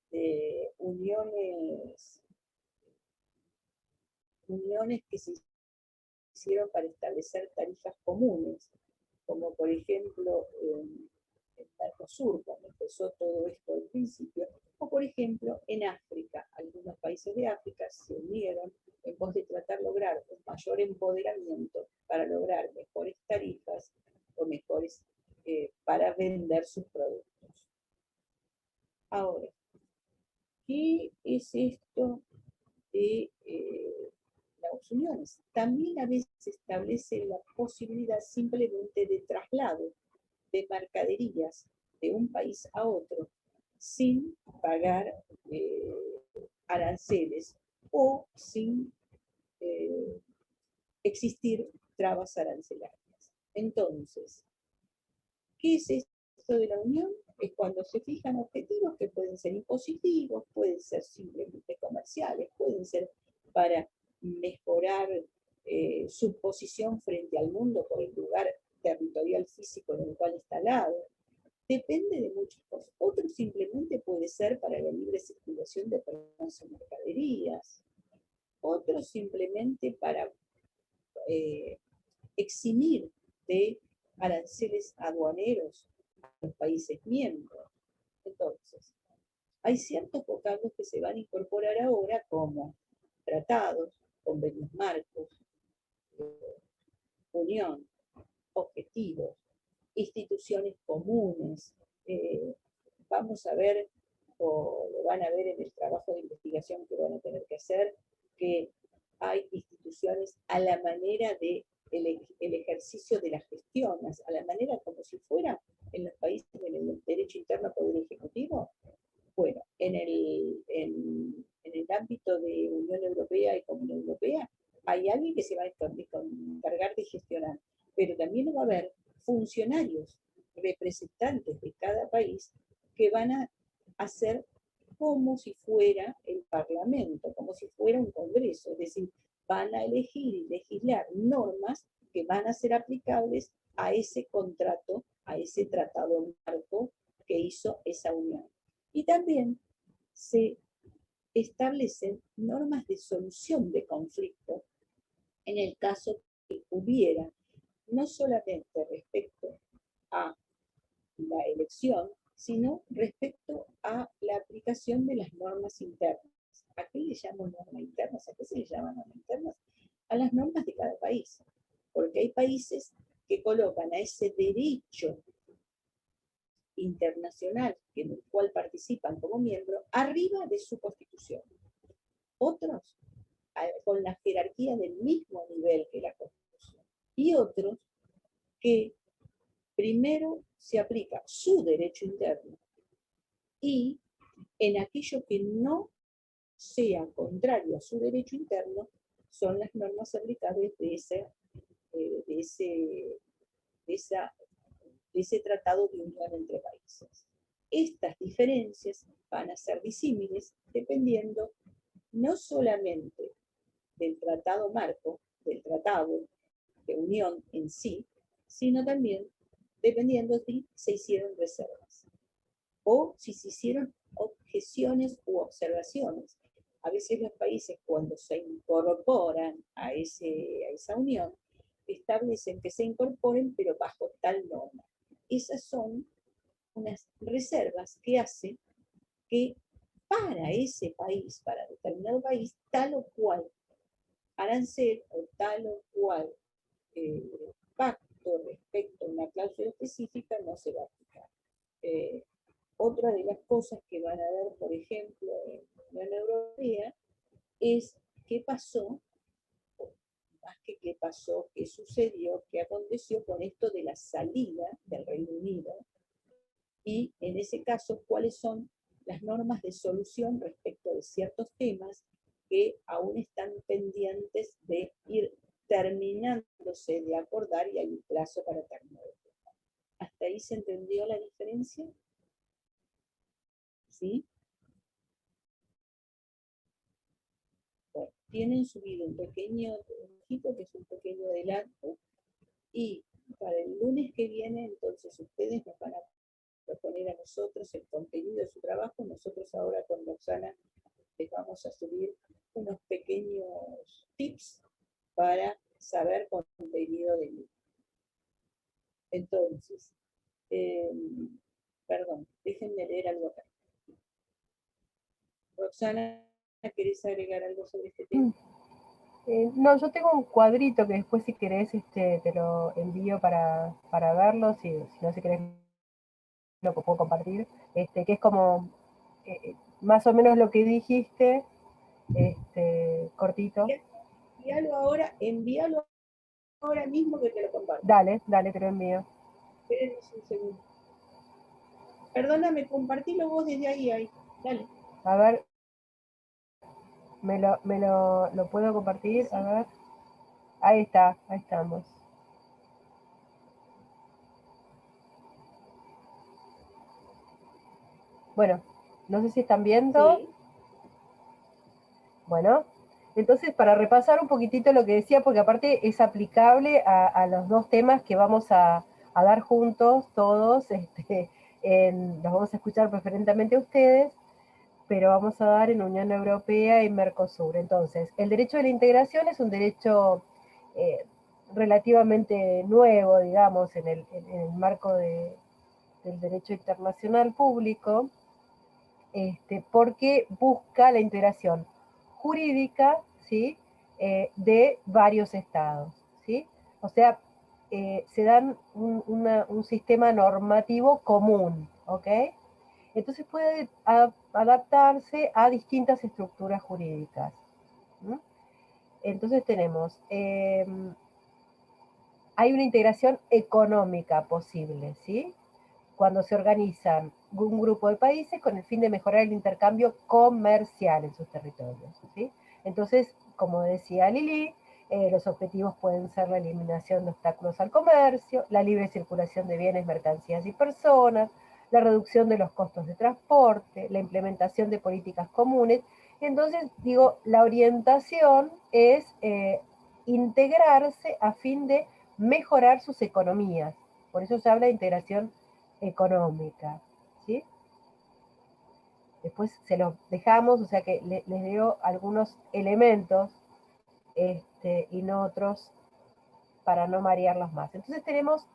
de uniones que se hicieron para establecer tarifas comunes, como por ejemplo en Mercosur, cuando empezó todo esto al principio, o por ejemplo en África. Algunos países de África se unieron en pos de tratar de lograr un mayor empoderamiento para lograr mejores tarifas o mejores para vender sus productos. Ahora, ¿qué es esto de las uniones? También a veces se establece la posibilidad simplemente de traslado de mercaderías de un país a otro sin pagar aranceles o sin existir trabas arancelarias. Entonces, ¿qué es esto de la unión? Es cuando se fijan objetivos que pueden ser impositivos, pueden ser simplemente comerciales, pueden ser para mejorar su posición frente al mundo por el lugar territorial físico en el cual está instalado. Depende de muchas cosas. Otro simplemente puede ser para la libre circulación de personas o mercaderías. Otro simplemente para eximir de aranceles aduaneros a los países miembros. Entonces, hay ciertos vocablos que se van a incorporar ahora como tratados, convenios marcos, unión, objetivos, instituciones comunes. Vamos a ver, o lo van a ver en el trabajo de investigación que van a tener que hacer, que hay instituciones a la manera de el ejercicio de las gestiones, a la manera como si fuera en los países en el derecho interno poder ejecutivo. Bueno, en el ámbito de Unión Europea y Comunidad Europea, hay alguien que se va a encargar de gestionar, pero también va a haber funcionarios, representantes de cada país, que van a hacer como si fuera el Parlamento, como si fuera un Congreso, es decir, van a elegir y legislar normas que van a ser aplicables a ese contrato, a ese tratado marco que hizo esa unión. Y también se establecen normas de solución de conflictos en el caso que hubiera, no solamente respecto a la elección, sino respecto a la aplicación de las normas internas. ¿A qué le llamo normas internas? ¿A qué se le llaman normas internas? a las normas de cada país, porque hay países que colocan a ese derecho internacional en el cual participan como miembro arriba de su constitución. Otros con la jerarquía del mismo nivel que la constitución. Y otros que primero se aplica su derecho interno y en aquello que no sea contrario a su derecho interno son las normas aplicables de ese tratado de unión entre países. Estas diferencias van a ser disímiles dependiendo no solamente del tratado marco, del tratado de unión en sí, sino también dependiendo si se hicieron reservas o si se hicieron objeciones u observaciones. A veces los países cuando se incorporan a esa unión establecen que se incorporen pero bajo tal norma. Esas son unas reservas que hacen que para ese país, para determinado país, tal o cual arancel o tal o cual pacto respecto a una cláusula específica no se va a aplicar. Otra de las cosas que van a ver, por ejemplo, en la Unión Europea, es qué pasó, más que qué pasó, qué sucedió, qué aconteció con esto de la salida del Reino Unido, y en ese caso, cuáles son las normas de solución respecto de ciertos temas que aún están pendientes de ir terminándose de acordar y hay un plazo para terminar. ¿Hasta ahí se entendió la diferencia? ¿Sí? Bueno, tienen subido un pequeño dibujito, que es un pequeño adelanto, y para el lunes que viene, entonces ustedes nos van a proponer a nosotros el contenido de su trabajo. Nosotros ahora con Roxana les vamos a subir unos pequeños tips para saber contenido de libro. Entonces, perdón, déjenme leer algo acá. Roxana, ¿querés agregar algo sobre este tema? No, yo tengo un cuadrito que después si querés te lo envío para verlo, si no si querés lo que puedo compartir, que es como más o menos lo que dijiste, cortito. Envíalo ahora mismo que te lo comparto. Dale, te lo envío. Esperen un segundo. Perdóname, compartilo vos desde ahí. Dale. A ver, ¿lo puedo compartir? Sí. A ver. Ahí está, ahí estamos. Bueno, no sé si están viendo. Sí. Bueno, entonces para repasar un poquitito lo que decía, porque aparte es aplicable a los dos temas que vamos a dar juntos todos, los vamos a escuchar preferentemente a ustedes, pero vamos a dar en Unión Europea y Mercosur. Entonces, el derecho de la integración es un derecho relativamente nuevo, digamos, en el marco del derecho internacional público, porque busca la integración jurídica, ¿sí? De varios estados, ¿sí? O sea, se dan un sistema normativo común, ¿ok? Entonces puede adaptarse a distintas estructuras jurídicas. ¿Mm? Entonces tenemos, hay una integración económica posible, ¿sí? Cuando se organizan un grupo de países con el fin de mejorar el intercambio comercial en sus territorios, ¿sí? Entonces, como decía Lili, los objetivos pueden ser la eliminación de obstáculos al comercio, la libre circulación de bienes, mercancías y personas, la reducción de los costos de transporte, la implementación de políticas comunes. Entonces, digo, la orientación es integrarse a fin de mejorar sus economías. Por eso se habla de integración económica, ¿sí? Después se los dejamos, o sea que les dio algunos elementos y no otros para no marearlos más. Entonces tenemos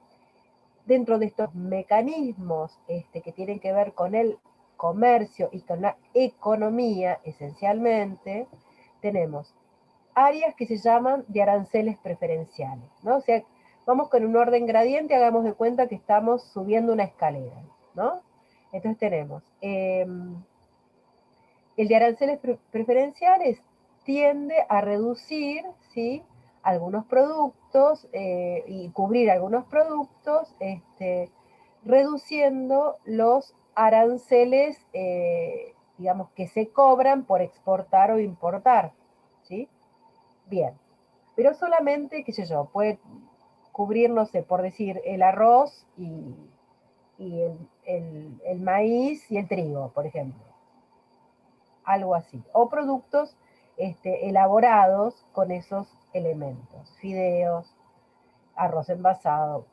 dentro de estos mecanismos que tienen que ver con el comercio y con la economía esencialmente, tenemos áreas que se llaman de aranceles preferenciales, ¿no? O sea, vamos con un orden gradiente, hagamos de cuenta que estamos subiendo una escalera, ¿no? Entonces tenemos el de aranceles preferenciales tiende a reducir, ¿sí?, algunos productos y cubrir algunos productos, reduciendo los aranceles, digamos, que se cobran por exportar o importar, ¿sí? Bien, pero solamente, qué sé yo, puede cubrir, no sé, por decir, el arroz y el maíz y el trigo, por ejemplo, algo así. O productos elaborados con esos elementos, fideos, arroz envasado.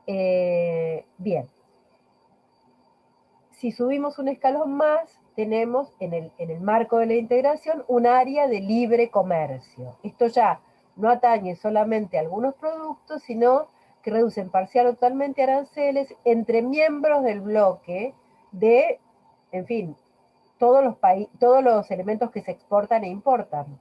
Bien, si subimos un escalón más, tenemos en el marco de la integración un área de libre comercio. Esto ya no atañe solamente a algunos productos, sino que reducen parcial o totalmente aranceles entre miembros del bloque de, en fin, todos los elementos que se exportan e importan.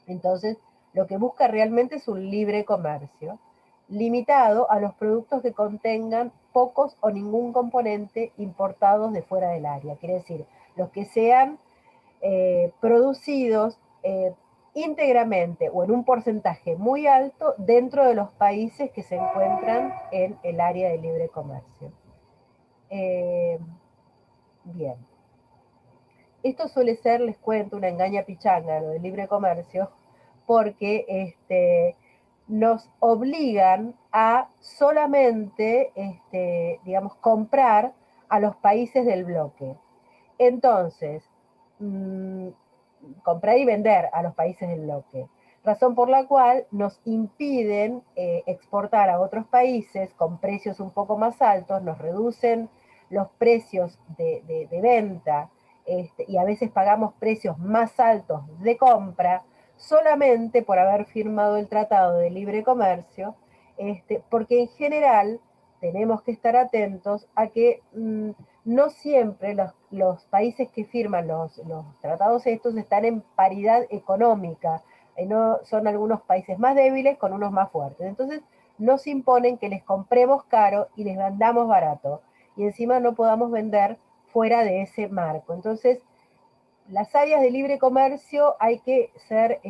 Entonces, lo que busca realmente es un libre comercio, limitado a los productos que contengan pocos o ningún componente importados de fuera del área. Quiere decir, los que sean producidos íntegramente o en un porcentaje muy alto dentro de los países que se encuentran en el área de libre comercio. Bien. Esto suele ser, les cuento, una engaña pichanga, lo del libre comercio, porque nos obligan a solamente, digamos, comprar a los países del bloque. Entonces, comprar y vender a los países del bloque. Razón por la cual nos impiden exportar a otros países con precios un poco más altos, nos reducen los precios de venta, y a veces pagamos precios más altos de compra solamente por haber firmado el Tratado de Libre Comercio, porque en general tenemos que estar atentos a que no siempre los países que firman los tratados estos están en paridad económica, no, son algunos países más débiles con unos más fuertes. Entonces nos imponen que les compremos caro y les vendamos barato, y encima no podamos vender fuera de ese marco. Entonces, las áreas de libre comercio hay que ser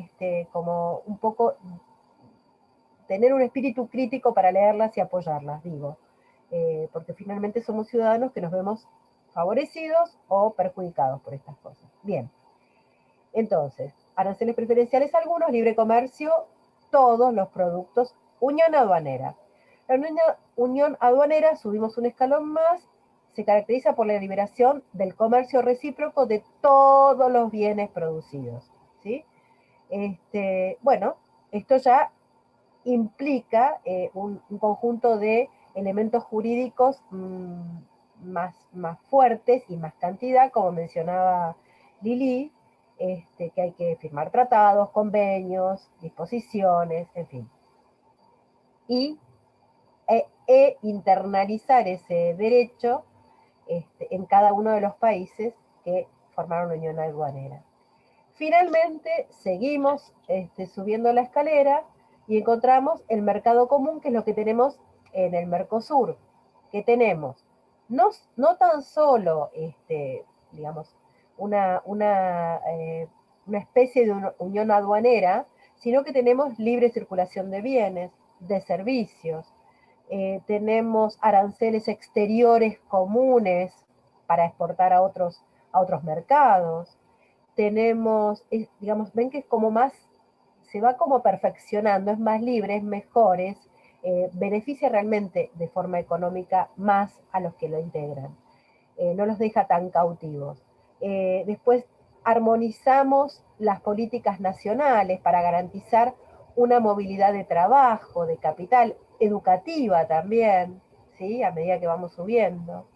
como un poco, tener un espíritu crítico para leerlas y apoyarlas, digo, porque finalmente somos ciudadanos que nos vemos favorecidos o perjudicados por estas cosas. Bien, entonces, aranceles preferenciales algunos, libre comercio, todos los productos, unión aduanera. La unión aduanera, subimos un escalón más, se caracteriza por la liberación del comercio recíproco de todos los bienes producidos, ¿sí? Bueno, esto ya implica un conjunto de elementos jurídicos más fuertes y más cantidad, como mencionaba Lili, que hay que firmar tratados, convenios, disposiciones, en fin. Y internalizar ese derecho en cada uno de los países que formaron la Unión Aduanera. Finalmente, seguimos subiendo la escalera y encontramos el mercado común, que es lo que tenemos en el Mercosur, que tenemos no tan solo, digamos, una especie de unión aduanera, sino que tenemos libre circulación de bienes, de servicios, tenemos aranceles exteriores comunes para exportar a otros mercados, tenemos, digamos, ven que es como más, se va como perfeccionando, es más libre, es mejor, beneficia realmente de forma económica más a los que lo integran, no los deja tan cautivos. Después armonizamos las políticas nacionales para garantizar una movilidad de trabajo, de capital, educativa también, ¿sí? A medida que vamos subiendo.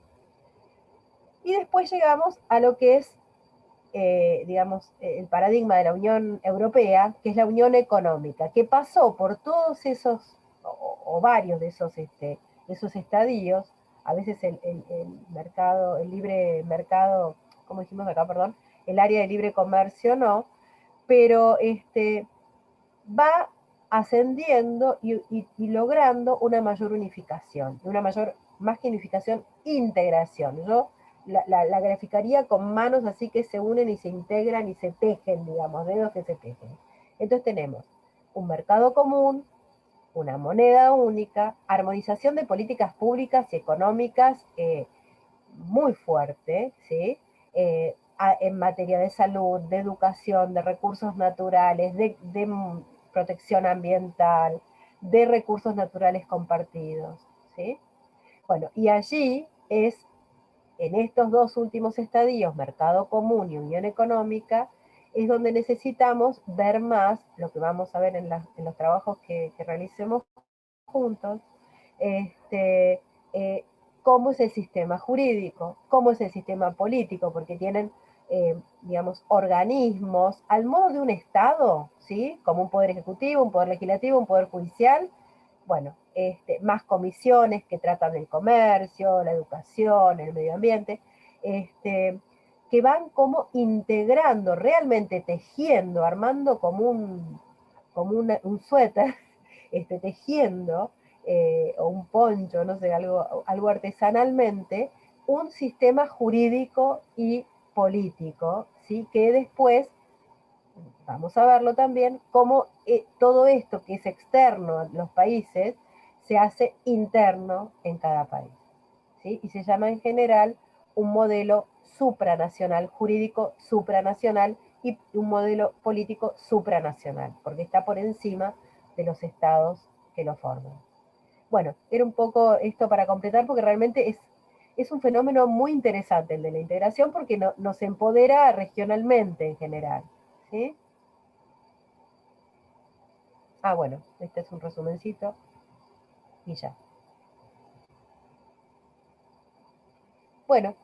Y después llegamos a lo que es digamos, el paradigma de la Unión Europea, que es la Unión Económica, que pasó por todos esos, o varios de esos estadios, a veces el mercado, el libre mercado, como dijimos acá, perdón, el área de libre comercio no, pero va ascendiendo y logrando una mayor unificación, más que unificación, integración. Yo la graficaría con manos así que se unen y se integran y se tejen, digamos, dedos que se tejen. Entonces tenemos un mercado común, una moneda única, armonización de políticas públicas y económicas muy fuerte, ¿sí? En materia de salud, de educación, de recursos naturales, de protección ambiental, de recursos naturales compartidos, ¿sí? Bueno, y allí es, en estos dos últimos estadios, mercado común y unión económica, es donde necesitamos ver más, lo que vamos a ver en los trabajos que realicemos juntos, eh, cómo es el sistema jurídico, cómo es el sistema político, porque tienen, digamos, organismos al modo de un Estado, ¿sí? Como un poder ejecutivo, un poder legislativo, un poder judicial, bueno, más comisiones que tratan del comercio, la educación, el medio ambiente, que van como integrando, realmente tejiendo, armando como un suéter, tejiendo, o un poncho, no sé, algo artesanalmente, un sistema jurídico y político, ¿sí? Que después, vamos a verlo también, cómo todo esto que es externo a los países se hace interno en cada país, ¿sí? Y se llama en general un modelo supranacional, jurídico supranacional, y un modelo político supranacional, porque está por encima de los estados que lo forman. Bueno, era un poco esto para completar, porque realmente es un fenómeno muy interesante el de la integración, porque nos empodera regionalmente en general, ¿sí? Ah, bueno, este es un resumencito y ya. Bueno,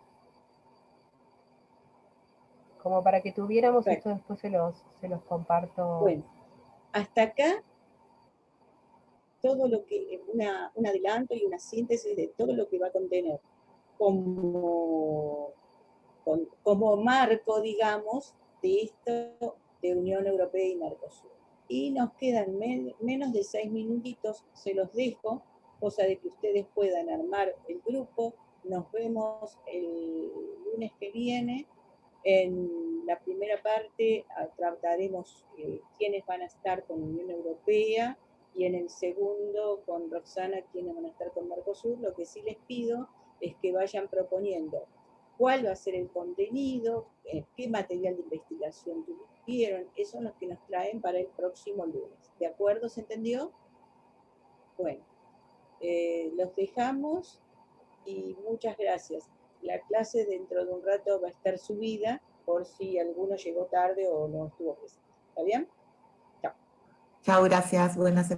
como para que tuviéramos esto, después se los comparto. Bueno, hasta acá todo lo que, un adelanto y una síntesis de todo lo que va a contener como marco, digamos, de esto de Unión Europea y Mercosur. Y nos quedan menos de 6 minutitos, se los dejo, cosa de que ustedes puedan armar el grupo. Nos vemos el lunes que viene. En la primera parte trataremos quiénes van a estar con Unión Europea, y en el segundo con Roxana quiénes van a estar con Mercosur. Lo que sí les pido es que vayan proponiendo cuál va a ser el contenido, qué material de investigación tuvieron. Esos son los que nos traen para el próximo lunes. ¿De acuerdo? ¿Se entendió? Bueno, los dejamos y muchas gracias. La clase dentro de un rato va a estar subida por si alguno llegó tarde o no estuvo presente. ¿Está bien? Chao. Chao, gracias. Buenas